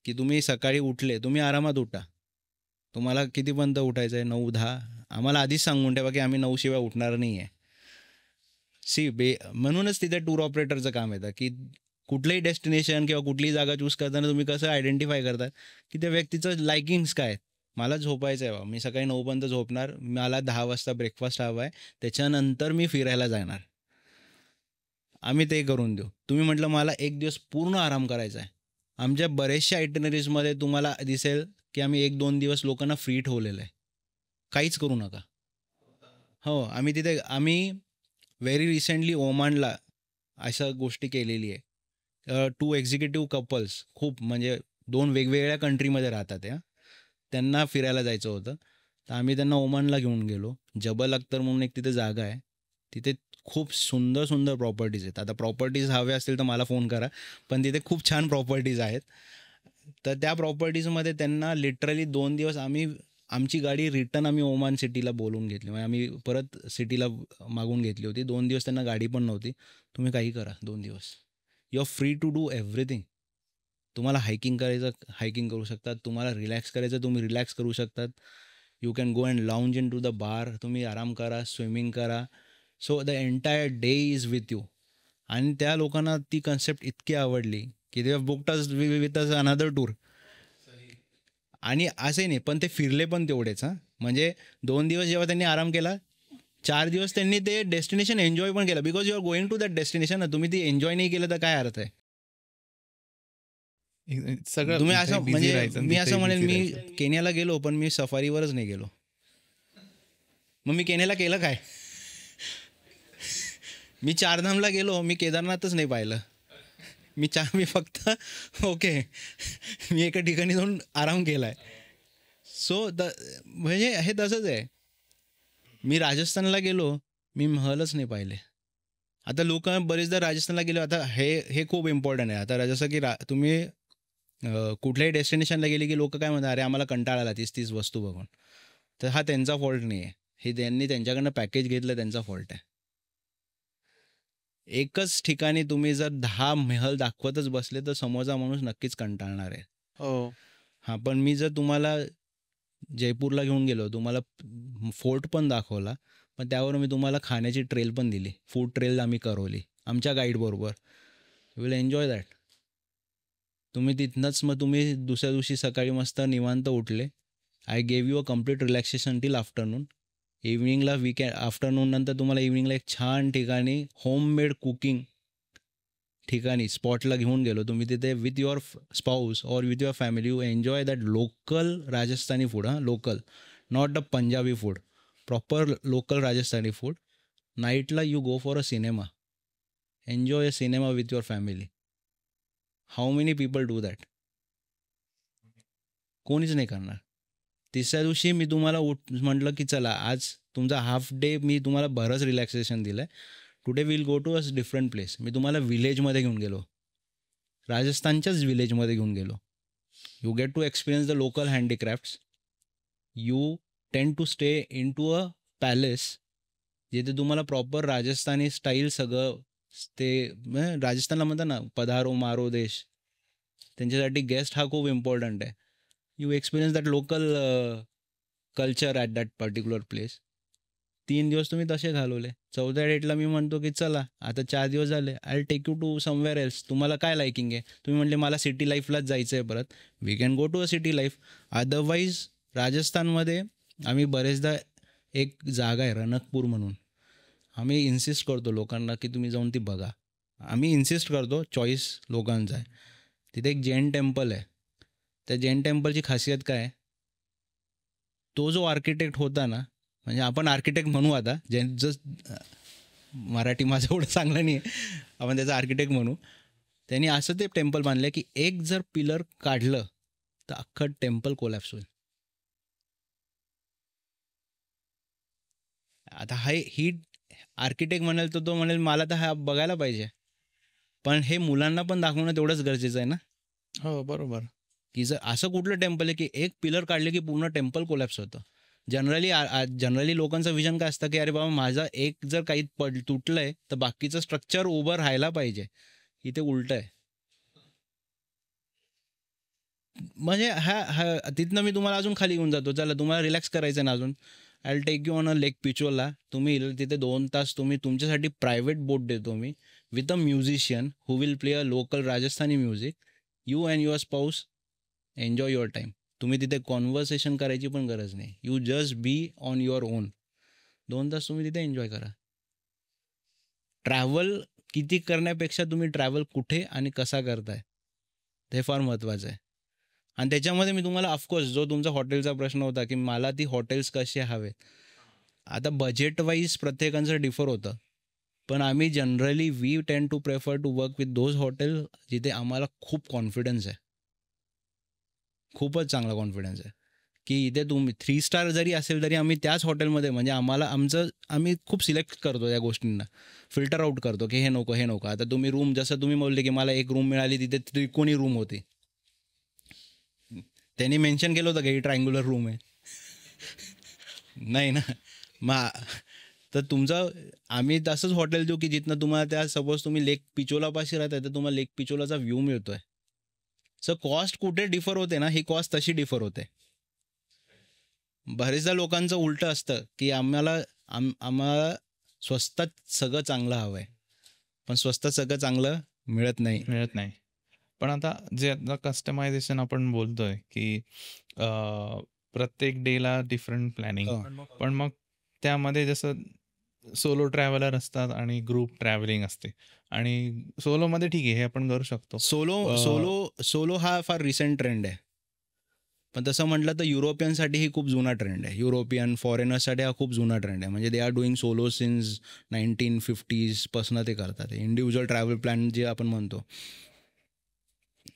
की तुम्ही सकाळी उठले, तुम्ही आरामात उठा. तुम्हाला कितीपर्यंत उठायचं आहे, 9-10. आम्हाला आधीच सांगून ठेवा की आम्ही 9 शिवाय उठणार नाही आहे. म्हणूनच तिथे टूर ऑपरेटरचं काम येतं की कुठलंही डेस्टिनेशन किंवा कुठलीही जागा चूज करताना तुम्ही कसं आयडेंटिफाय करतात की त्या व्यक्तीचं लायकिंग्स काय आहेत. मला झोपायचं आहे, मी सकाळी 9 पर्यंत झोपणार, मला 10 वाजता ब्रेकफास्ट हवा आहे, त्याच्यानंतर मी फिरायला जाणार. आम्ही ते करून देऊ. तुम्ही म्हटलं मला 1 दिवस पूर्ण आराम करायचा आहे, आमच्या बऱ्याचशा आयटिनरीजमध्ये तुम्हाला दिसेल की आम्ही 1-2 दिवस लोकांना फ्री ठेवलेलं आहे, काहीच करू नका. हो, आम्ही व्हेरी रिसेंटली ओमानला अशा गोष्टी केलेली आहे. 2 एक्झिक्युटिव्ह कपल्स, खूप म्हणजे 2 वेगवेगळ्या कंट्रीमध्ये राहतात या, त्यांना फिरायला जायचं होतं. तर आम्ही त्यांना ओमानला घेऊन गेलो. जबल अख्तर म्हणून एक तिथे जागा आहे, तिथे खूप सुंदर प्रॉपर्टीज आहेत. आता प्रॉपर्टीज हवे असतील तर मला फोन करा, पण तिथे खूप छान प्रॉपर्टीज आहेत. तर त्या प्रॉपर्टीजमध्ये त्यांना लिटरली 2 दिवस आमची गाडी रिटर्न आम्ही ओमान सिटीला बोलवून घेतली. म्हणजे आम्ही परत सिटीला मागून घेतली होती. 2 दिवस त्यांना गाडी पण नव्हती. तुम्ही काही करा 2 दिवस, you are free to do everything. तुम्हाला हायकिंग करायचं, हायकिंग करू शकतात. तुम्हाला रिलॅक्स करायचं, तुम्ही रिलॅक्स करू शकतात. You can go and lounge in to the bar. तुम्ही आराम करा, स्विमिंग करा. So the entire day is with you. आणि त्या लोकांना ती कन्सेप्ट इतकी आवडली की they have booked us with us another tour. आणि असंही नाही, पण ते फिरले पण तेवढेच. म्हणजे 2 दिवस जेव्हा त्यांनी आराम केला, 4 दिवस त्यांनी ते डेस्टिनेशन एन्जॉय पण केलं. Because you are going to that destination. तुम्ही ती एन्जॉय नाही केलं तर काय अर्थ आहे. तुम्ही असं म्हणजे मी असं म्हणेल, मी केनियाला गेलो पण मी सफारीवरच नाही गेलो. मग मी केनियाला केलं काय? मी चारधामला गेलो, मी केदारनाथच नाही पाहिलं. मी फक्त ओके मी एका ठिकाणी जाऊन आराम केला आहे. सो म्हणजे हे तसंच आहे. मी राजस्थानला गेलो, मी महलच नाही पाहिले. आता लोक बरेचदा राजस्थानला गेलो, आता हे खूप इम्पॉर्टंट आहे. आता जसं की तुम्ही कुठल्याही डेस्टिनेशनला गेले की लोक काय म्हणतात, अरे आम्हाला कंटाळा आला 30 वस्तू बघून. तर हा त्यांचा फॉल्ट नाही आहे, हे त्यांनी त्यांच्याकडनं पॅकेज घेतलं, त्यांचा फॉल्ट आहे. एकच ठिकाणी तुम्ही जर 10 महल दाखवतच बसले तर समोरचा माणूस नक्कीच कंटाळणार आहे. हो. हां, पण मी जर तुम्हाला जयपूरला घेऊन गेलो, तुम्हाला फोर्ट पण दाखवला, पण त्यावर मी तुम्हाला खाण्याची ट्रेल पण दिली, फूड ट्रेल आम्ही करवली आमच्या गाईडबरोबर. You will enjoy that. तुम्ही तिथनंच मग तुम्ही दुसऱ्या दिवशी सकाळी मस्त निवांत उठले. I gave you a complete relaxation till afternoon. इव्हनिंगला आफ्टरनून नंतर तुम्हाला इव्हनिंगला एक छान ठिकाणी होममेड कुकिंग ठिकाणी स्पॉटला घेऊन गेलो. तुम्ही तिथे with your spouse or with your family you enjoy that local Rajasthani food. Local, not the Punjabi food, proper local Rajasthani food. नाईटला you go for a cinema, enjoy a cinema with your family. How many people do that? कोणीच नाही करणार. तिसऱ्या दिवशी मी तुम्हाला म्हटलं की चला आज तुमचा हाफ डे मी तुम्हाला बरंच रिलॅक्सेशन दिलं आहे. Today will go to a different place. मी तुम्हाला विलेजमध्ये घेऊन गेलो, राजस्थानच्याच विलेजमध्ये घेऊन गेलो. You get to experience the local handicrafts. You tend to stay in to a palace जिथे तुम्हाला प्रॉपर राजस्थानी स्टाईल सगळं ते राजस्थानला म्हणतात ना पधारो मारो देश, त्यांच्यासाठी गेस्ट हा खूप इम्पॉर्टंट आहे. You experience that local culture at that particular place. 3 दिवस तुम्ही तसे घालवले. 4थ्या डेटला मी म्हणतो की चला आता 4 दिवस झाले, I take you to somewhere else. तुम्हाला काय लायकिंग आहे? तुम्ही म्हटले मला सिटी लाईफलाच जायचं आहे परत. We can go to a city life. Otherwise राजस्थानमध्ये आम्ही बरेचदा एक जागा आहे रणकपूर म्हणून, आम्ही इन्सिस्ट करतो लोकांना की तुम्ही जाऊन ती बघा. आम्ही इन्सिस्ट करतो, चॉईस लोकांचा आहे. तिथे एक जैन टेम्पल आहे. त्या जैन टेम्पलची खासियत काय आहे? तो जो आर्किटेक्ट होता ना, म्हणजे आपण आर्किटेक्ट म्हणू आता, ज्यांचं मराठी माझं एवढं चांगलं नाही आहे, आपण त्याचा आर्किटेक्ट म्हणू. त्यांनी असं ते टेम्पल बांधलं की एक जर पिलर काढलं तर अख्खं टेम्पल कोलॅप्स होईल. आता ही आर्किटेक्ट म्हणेल तर तो म्हणेल मला तर हा बघायला पाहिजे, पण हे मुलांना पण दाखवणं तेवढंच गरजेचं आहे ना. हो, बरोबर. की जर असं कुठलं टेम्पल आहे की एक पिलर काढले की पूर्ण टेम्पल कोलॅप्स होतं. जनरली लोकांचं विजन काय असतं की अरे बाबा माझा एक जर काही तुटलंय तर बाकीचं स्ट्रक्चर उभं राहायला पाहिजे. इथे उलट आहे. म्हणजे तिथनं मी तुम्हाला अजून खाली घेऊन जातो. चला तुम्हाला रिलॅक्स करायचं ना अजून, I will take you on a lake Pichola. तुम्ही तिथे 2 तास तुम्ही तुमच्यासाठी प्रायव्हेट बोट देतो मी with a musician who will play a local Rajasthani music. You and your spouse enjoy your time. तुम्ही तिथे कॉन्व्हर्सेशन करायची पण गरज नाही. You just be on your own. 2 तास तुम्ही तिथे एन्जॉय करा. ट्रॅव्हल किती करण्यापेक्षा तुम्ही ट्रॅव्हल कुठे आणि कसा करताय हे फार महत्त्वाचं आहे. आणि त्याच्यामध्ये मी तुम्हाला ऑफकोर्स जो तुमचा हॉटेलचा प्रश्न होता की मला ती हॉटेल्स कसे हवे, आता बजेट वाईज प्रत्येकाचं डिफर होतं, पण आम्ही generally we tend to prefer to work with those hotel जिथे आम्हाला खूप कॉन्फिडन्स आहे, खूपच चांगला कॉन्फिडन्स आहे की इथे तुम्ही 3 स्टार जरी असेल तरी आम्ही त्याच हॉटेलमध्ये म्हणजे आम्ही खूप सिलेक्ट करतो या गोष्टींना, फिल्टर आउट करतो की हे नको हे नको. आता तुम्ही रूम जसं तुम्ही बोलले की मला एक रूम मिळाली तिथे त्रिकोणी रूम होती, त्यांनी मेन्शन केलं होतं की ही ट्रायंग्युलर रूम आहे नाही ना. मग तर आम्ही तसंच हॉटेल देऊ की जिथनं तुम्हाला त्या सपोज तुम्ही लेक पिचोलापाशी राहताय तर तुम्हाला लेक पिचोलाचा व्ह्यू मिळतोय. सो कॉस्ट कुठे डिफर होते ना, ही कॉस्ट तशी डिफर होते. बरेचदा लोकांचं उलटं असतं की आम्हाला स्वस्तात सगळं चांगलं हवं आहे, पण स्वस्तात सगळं चांगलं मिळत नाही. पण आता जे आता कस्टमायझेशन आपण बोलतोय की प्रत्येक डेला डिफरंट प्लॅनिंग, पण मग त्यामध्ये जसं सोलो ट्रॅव्हलर असतात आणि ग्रुप ट्रॅव्हलिंग असते, आणि सोलोमध्ये ठीक आहे हे आपण करू शकतो. सोलो हा फार रिसेंट ट्रेंड आहे. पण तसं म्हटलं तर युरोपियनसाठी ही खूप जुना ट्रेंड आहे. युरोपियन फॉरेनर्ससाठी हा खूप जुना ट्रेंड आहे. म्हणजे they are doing solo since 1950पासून ते करतात. इंडिव्हिज्युअल ट्रॅव्हल प्लॅन जे आपण म्हणतो.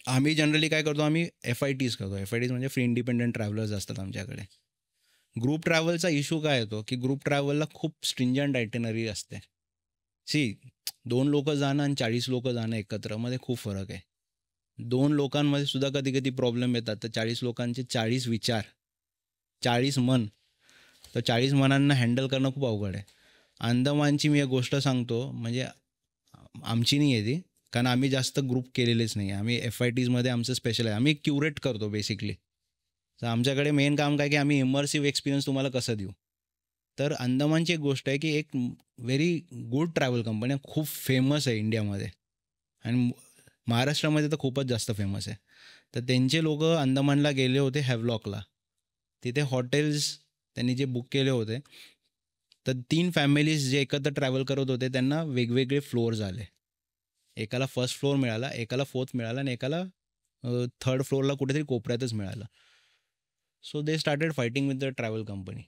आम्ही जनरली काय करतो, आम्ही FITs करतो. FITs म्हणजे फ्री इंडिपेंडंट ट्रॅव्हलर्स असतात आमच्याकडे. ग्रुप ट्रॅव्हलचा इश्यू काय येतो, की ग्रुप ट्रॅव्हलला खूप स्ट्रिंजंट आयटिनरी असते. 2 लोकं जाणं आणि 40 लोकं जाणं एकत्र मध्ये खूप फरक आहे. 2 लोकांमध्ये सुद्धा कधी कधी प्रॉब्लेम येतात. तर 40 लोकांचे 40 विचार, 40 मन, तर 40 मनांना हँडल करणं खूप अवघड आहे. अंदमानची मी एक गोष्ट सांगतो, म्हणजे आमची नाही आहे ती, कारण आम्ही जास्त ग्रुप केलेलेच नाही. आम्ही FITsमध्ये आमचं स्पेशल आहे. आम्ही क्युरेट करतो बेसिकली. तर आमच्याकडे मेन काम काय, की आम्ही इमर्सिव्ह एक्सपिरियन्स तुम्हाला कसं देऊ. तर अंदमानची एक गोष्ट आहे, की एक व्हेरी गुड ट्रॅव्हल कंपनी खूप फेमस आहे इंडियामध्ये आणि महाराष्ट्रामध्ये तर खूपच जास्त फेमस आहे. तर त्यांचे लोक अंदमानला गेले होते हॅव्लॉकला. तिथे हॉटेल्स त्यांनी जे बुक केले होते, तर 3 फॅमिलीज जे एकत्र ट्रॅव्हल करत होते त्यांना वेगवेगळे फ्लोअर्स आले. एकाला फर्स्ट फ्लोअर मिळाला, एकाला 4th मिळाला आणि एकाला 3rd फ्लोअरला कुठेतरी कोपऱ्यातच मिळालं. So they started fighting with the travel company.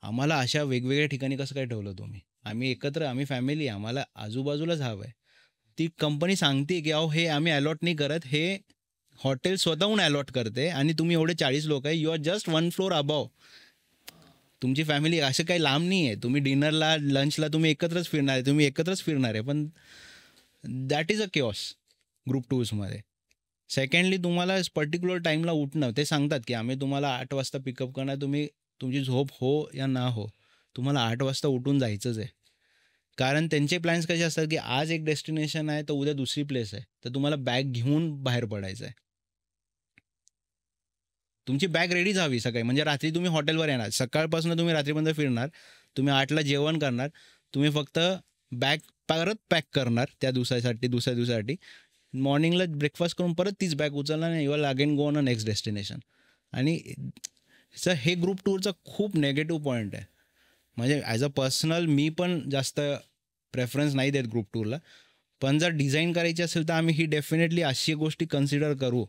आम्हाला अशा वेगवेगळ्या ठिकाणी कसं काय ठेवलं तुम्ही? आम्ही एकत्र, आम्ही फॅमिली, आम्हाला आजूबाजूलाच हवं आहे. ती कंपनी सांगते की अहो हे आम्ही अलॉट नाही करत, हे हॉटेल स्वतःहून अलॉट करते आणि तुम्ही एवढे 40 लोक आहे, you are just 1 floor above. तुमची फॅमिली असं काही लांब नाही आहे. तुम्ही डिनरला, लंचला तुम्ही एकत्रच फिरणार आहे, तुम्ही एकत्रच फिरणार आहे. पण that is a chaos group टूर्समध्ये. सेकंडली, तुम्हाला पर्टिक्युलर टाईमला उठणं. ते सांगतात की आम्ही तुम्हाला 8 वाजता पिकअप करणार, तुम्ही तुमची झोप हो या ना हो, तुम्हाला 8 वाजता उठून जायचंच आहे. कारण त्यांचे प्लॅन्स कसे असतात, की आज एक डेस्टिनेशन आहे तर उद्या दुसरी प्लेस आहे, तर तुम्हाला बॅग घेऊन बाहेर पडायचं आहे. तुमची बॅग रेडीच हवी सकाळी. म्हणजे रात्री तुम्ही हॉटेलवर येणार, सकाळपासून तुम्ही रात्रीपर्यंत फिरणार, तुम्ही 8ला जेवण करणार, तुम्ही फक्त बॅग परत पॅक करणार त्या दिवसासाठी, दुसऱ्या दिवसासाठी. मॉर्निंगला ब्रेकफास्ट करून परत तीच बॅग उचलणार आणि you will again go on a next destination. आणि सर हे ग्रुप टूरचा खूप नेगेटिव्ह पॉईंट आहे. म्हणजे ॲज अ पर्सनल मी पण जास्त प्रेफरन्स नाही देत ग्रुप टूरला. पण जर डिझाईन करायची असेल तर आम्ही ही डेफिनेटली अशी गोष्टी कन्सिडर करू,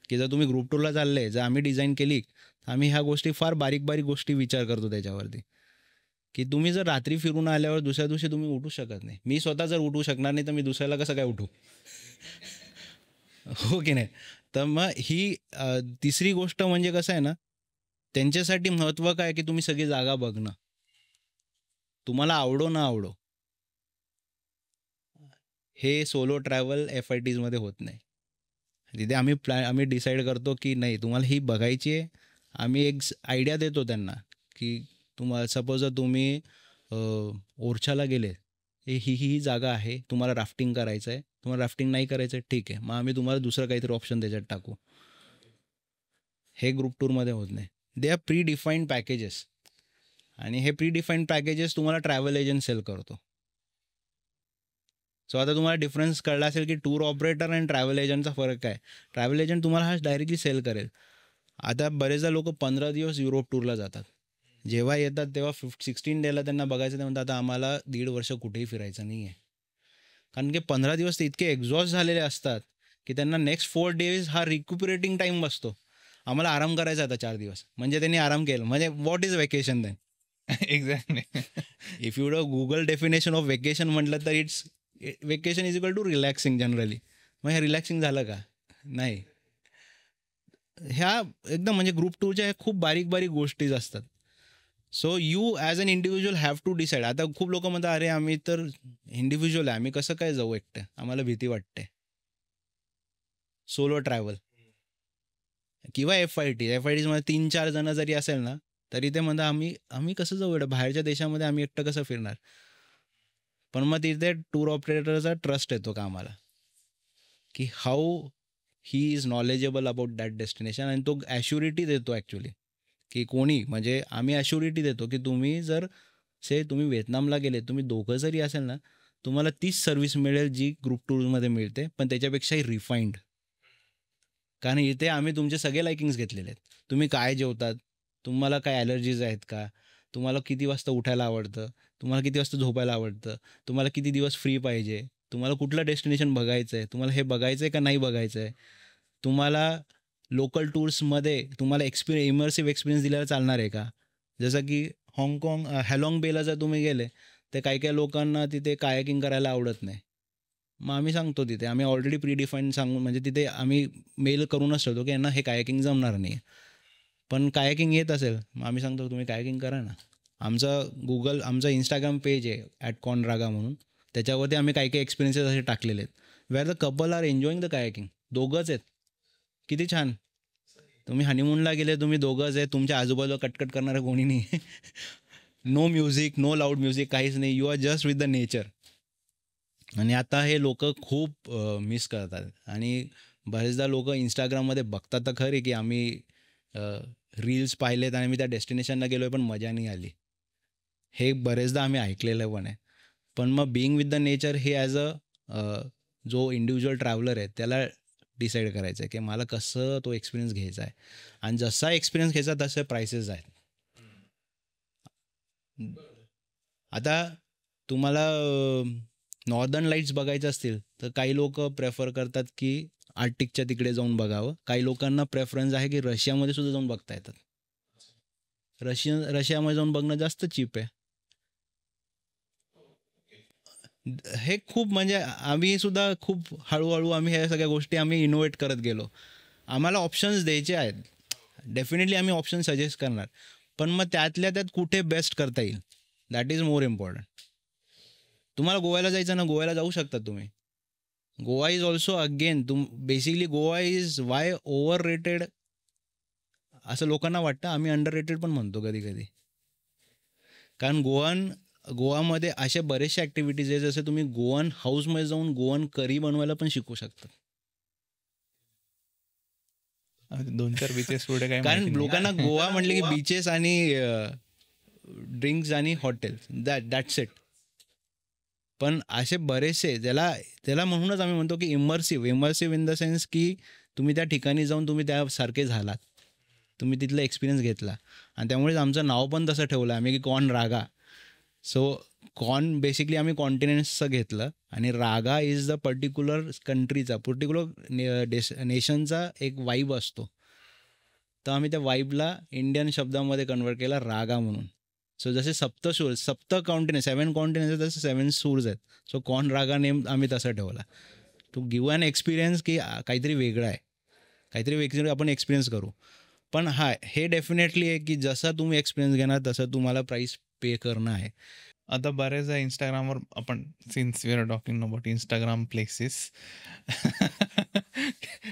की जर तुम्ही ग्रुप टूरला चालले, जर आम्ही डिझाईन केली, आम्ही ह्या गोष्टी फार बारीक बारीक गोष्टी विचार करतो त्याच्यावरती, की तुम्ही जर रात्री फिरून आल्यावर दुसऱ्या दिवशी तुम्ही उठू शकत नाही. मी स्वतः जर उठू शकणार नाही तर मी दुसऱ्याला कसं काय उठू? हो की नाही? तर मग ही तिसरी गोष्ट म्हणजे कसं आहे ना, त्यांच्यासाठी महत्त्व काय, की तुम्ही सगळी जागा बघणं. तुम्हाला आवडो ना आवडो, हे सोलो ट्रॅव्हल FITsमध्ये होत नाही. तिथे आम्ही डिसाईड करतो, की नाही तुम्हाला ही बघायची आहे. आम्ही एक आयडिया देतो त्यांना, की तुम्हाला सपोज जर तुम्ही ओरछाला गेले, ही जागा आहे, तुम्हाला राफ्टिंग करायचं आहे, तुम्हाला राफ्टिंग नाही करायचं आहे, ठीक आहे, मग आम्ही तुम्हाला दुसरं काहीतरी ऑप्शन त्याच्यात टाकू. हे ग्रुप टूरमध्ये होत नाही. They are pre defined packages आणि हे प्री डिफाईन्ड पॅकेजेस तुम्हाला ट्रॅव्हल एजंट सेल करतो. सो आता तुम्हाला डिफरन्स कळला असेल, की टूर ऑपरेटर आणि ट्रॅव्हल एजंटचा फरक काय. ट्रॅव्हल एजंट तुम्हाला हा डायरेक्टली सेल करेल. आता बरेचदा लोक 15 दिवस युरोप टूरला जातात. जेव्हा येतात तेव्हा 16 डेला त्यांना बघायचं, ते म्हणतात आता आम्हाला 1.5 वर्ष कुठेही फिरायचं नाही आहे. कारण की 15 दिवस ते इतके एक्झॉस्ट झालेले असतात, की त्यांना नेक्स्ट 4 डेज हा रिक्युपरेटिंग टाईम बसतो. आम्हाला आराम करायचा आता 4 दिवस. म्हणजे त्यांनी आराम केला. म्हणजे what is vacation then? Exactly. If you Google definition of vacation म्हटलं तर it's vacation is equal to relaxing generally. मग हे रिलॅक्सिंग झालं का? नाही. ह्या एकदम म्हणजे ग्रुप टूरच्या खूप बारीक बारीक गोष्टीच असतात. So you as an individual have to decide. आता खूप लोक म्हणतात अरे आम्ही तर इंडिव्हिज्युअल आहे, आम्ही कसं काय जाऊ एकटे, आम्हाला भीती वाटते. सोलो ट्रॅव्हल किंवा FITsमध्ये 3-4 जण जरी असेल ना, तरी ते म्हणतात आम्ही आम्ही कसं जाऊ एवढं बाहेरच्या देशामध्ये, आम्ही एकटं कसं फिरणार. पण मग तिथे टूर ऑपरेटरचा ट्रस्ट येतो का आम्हाला, की how he is knowledgeable about that destination. आणि तो ॲश्युरिटी देतो ॲक्च्युली, की कोणी म्हणजे आम्ही ॲश्युरिटी देतो, की तुम्ही जर तुम्ही व्हिएतनामला गेले, तुम्ही दोघं जरी असेल ना, तुम्हाला तीच सर्व्हिस मिळेल जी ग्रुप टूरमध्ये मिळते, पण त्याच्यापेक्षाही रिफाईंड. कारण इथे आम्ही तुमचे सगळे लायकिंग्स घेतलेले आहेत. तुम्ही काय जेवतात, तुम्हाला काय ॲलर्जीज आहेत का, तुम्हाला किती वाजता उठायला आवडतं, तुम्हाला किती वाजता झोपायला आवडतं, तुम्हाला किती दिवस फ्री पाहिजे, तुम्हाला कुठलं डेस्टिनेशन बघायचं आहे, तुम्हाला हे बघायचं आहे का नाही बघायचं आहे, तुम्हाला लोकल टूर्समध्ये तुम्हाला इमर्सिव्ह एक्सपिरियन्स दिल्याला चालणार आहे का? जसं की हाँगकाँग हॅलाँग बेला जर तुम्ही गेले तर काही काही लोकांना तिथे कायाकिंग करायला आवडत नाही. मग आम्ही सांगतो तिथे, आम्ही ऑलरेडी प्रीडिफाईन सांगून म्हणजे तिथे आम्ही मेल करूनच ठेवतो की यांना हे कायाकिंग जमणार नाही. पण कायाकिंग येत असेल मग आम्ही सांगतो तुम्ही कायाकिंग करा ना. आमचा इंस्टाग्राम पेज आहे @conraga म्हणून, त्याच्यावरती आम्ही काही काही एक्सपिरियन्सेस असे टाकलेले आहेत. Where the couple are enjoying the kayaking. दोघंच आहेत. किती छान. तुम्ही हनीमूनला गेले, तुम्ही दोघंच आहे, तुमच्या आजूबाजूला कटकट करणारं कोणी नाही. No music, no loud music, काहीच नाही. You are just with the nature. आणि आता हे लोक खूप मिस करतात. आणि बरेचदा लोक इंस्टाग्राममध्ये बघतात तर खरे की आम्ही रील्स पाहिलेत आणि मी त्या डेस्टिनेशनला गेलो आहे पण मजा नाही आली. हे बरेचदा आम्ही ऐकलेलं पण आहे. पण मग बिईंग विथ द नेचर हे ॲज जो इंडिव्हिज्युअल ट्रॅव्हलर आहे त्याला डिसाईड करायचं आहे की मला कसं तो एक्सपिरियन्स घ्यायचा आहे. आणि जसा एक्सपिरियन्स घ्यायचा तसे प्राइसेस आहेत. आता तुम्हाला नॉर्दर्न लाईट्स बघायचं असतील तर काही लोक प्रेफर करतात की आर्टिकच्या तिकडे जाऊन बघावं. काही लोकांना प्रेफरन्स आहे की रशियामध्ये सुद्धा जाऊन बघता येतात. रशियामध्ये जाऊन बघणं जास्त चीप आहे. हे खूप म्हणजे आम्ही सुद्धा खूप हळूहळू आम्ही ह्या सगळ्या गोष्टी आम्ही इनोव्हेट करत गेलो. आम्हाला ऑप्शन्स द्यायचे आहेत. डेफिनेटली आम्ही ऑप्शन सजेस्ट करणार. पण मग त्यातल्या त्यात कुठे बेस्ट करता येईल दॅट इज मोर इम्पॉर्टंट. तुम्हाला गोव्याला जायचं ना, गोव्याला जाऊ शकता तुम्ही. Goa is also again basically Goa is why over rated असं लोकांना वाटतं. आम्ही अंडर रेटेड पण म्हणतो कधी कधी. कारण गोवामध्ये असे बरेचसे ॲक्टिव्हिटीज आहे जसे तुम्ही गोवन हाऊसमध्ये जाऊन गोवन करी बनवायला पण शिकू शकता. 2-4 बीचेस पुढे काय कारण लोकांना गोवा म्हटलं की बीचेस आणि ड्रिंक्स आणि हॉटेल्स दॅट्स इट. पण असे बरेचसे त्याला म्हणूनच आम्ही म्हणतो की इमर्सिव्ह इन द सेन्स की तुम्ही त्या ठिकाणी जाऊन तुम्ही त्यासारखे झालात, तुम्ही तिथला एक्सपिरियन्स घेतला. आणि त्यामुळेच आमचं नाव पण तसं ठेवलं आम्ही की कॉनरागा. सो बेसिकली आम्ही कॉन्टिनेंट्सचं घेतलं आणि रागा इज द पर्टिक्युलर कंट्रीचा नेशनचा एक वाईब असतो. तर आम्ही त्या वाईबला इंडियन शब्दामध्ये कन्वर्ट केला रागा म्हणून. सो जसे 7 कॉन्टिनेंट 7 कॉन्टिनेंट्स तसे 7 सूर्स आहेत. सो कॉनरागा नेम आम्ही तसा ठेवला टू गिव्ह ॲन एक्सपिरियन्स की काहीतरी वेगळं आहे, काहीतरी वेगळं आपण एक्सपिरियन्स करू. पण हे डेफिनेटली आहे की जसा तुम्ही एक्सपिरियन्स घेणार तसं तुम्हाला प्राईस पे करणं आहे. आता बऱ्याचदा इंस्टाग्रामवर आपण since we are talking about Instagram places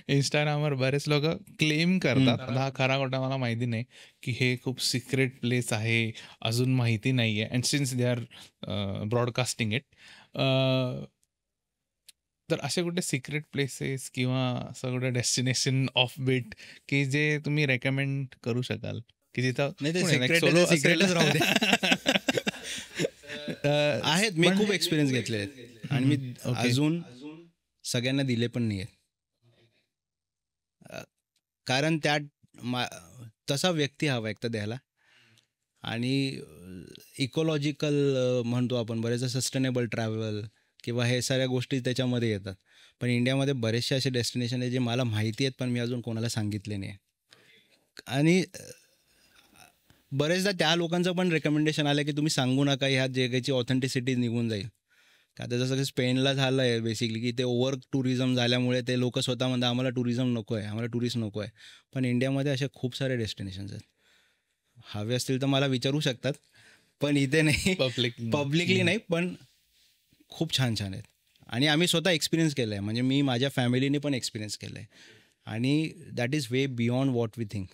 इंस्टाग्रामवर बरेच लोक क्लेम करतात. आता हा खरा खोटा मला माहिती नाही की हे खूप सिक्रेट प्लेस आहे, अजून माहिती नाही आहे. And since they are broadcasting it, तर असे कुठे सिक्रेट प्लेसेस किंवा असं कुठे डेस्टिनेशन ऑफ बीट की जे तुम्ही रेकमेंड करू शकाल की जिथं नाही ते सिक्रेटच राहू दे. आहेत, मी खूप एक्सपिरियन्स घेतले आहेत आणि मी अजून सगळ्यांना दिले पण नाही आहेत. कारण तसा व्यक्ती हवा एक तर द्यायला. आणि इकॉलॉजिकल म्हणतो आपण बरेचदा सस्टेनेबल ट्रॅव्हल किंवा हे सगळ्या गोष्टी त्याच्यामध्ये येतात. पण इंडियामध्ये बरेचसे असे डेस्टिनेशन आहेत जे मला माहिती आहेत पण मी अजून कोणाला सांगितले नाही. आणि बरेचदा त्या लोकांचं पण रेकमेंडेशन आलं की तुम्ही सांगू नका, ह्या जगाची ऑथेंटिसिटी निघून जाईल. का तर जसं की स्पेनला झालं आहे बेसिकली की ते ओव्हर टुरिझम झाल्यामुळे ते लोक स्वतः म्हणतात आम्हाला टुरिझम नको आहे, आम्हाला टुरिस्ट नको आहे. पण इंडियामध्ये असे खूप सारे डेस्टिनेशन्स आहेत. हवे असतील तर मला विचारू शकतात, पण इथे नाही, पब्लिकली नाही, पण खूप छान छान आहेत. आणि आम्ही स्वतः एक्सपिरियन्स केलं आहे. म्हणजे मी माझ्या फॅमिलीने पण एक्सपिरियन्स केलं आहे. आणि that is way beyond what we think.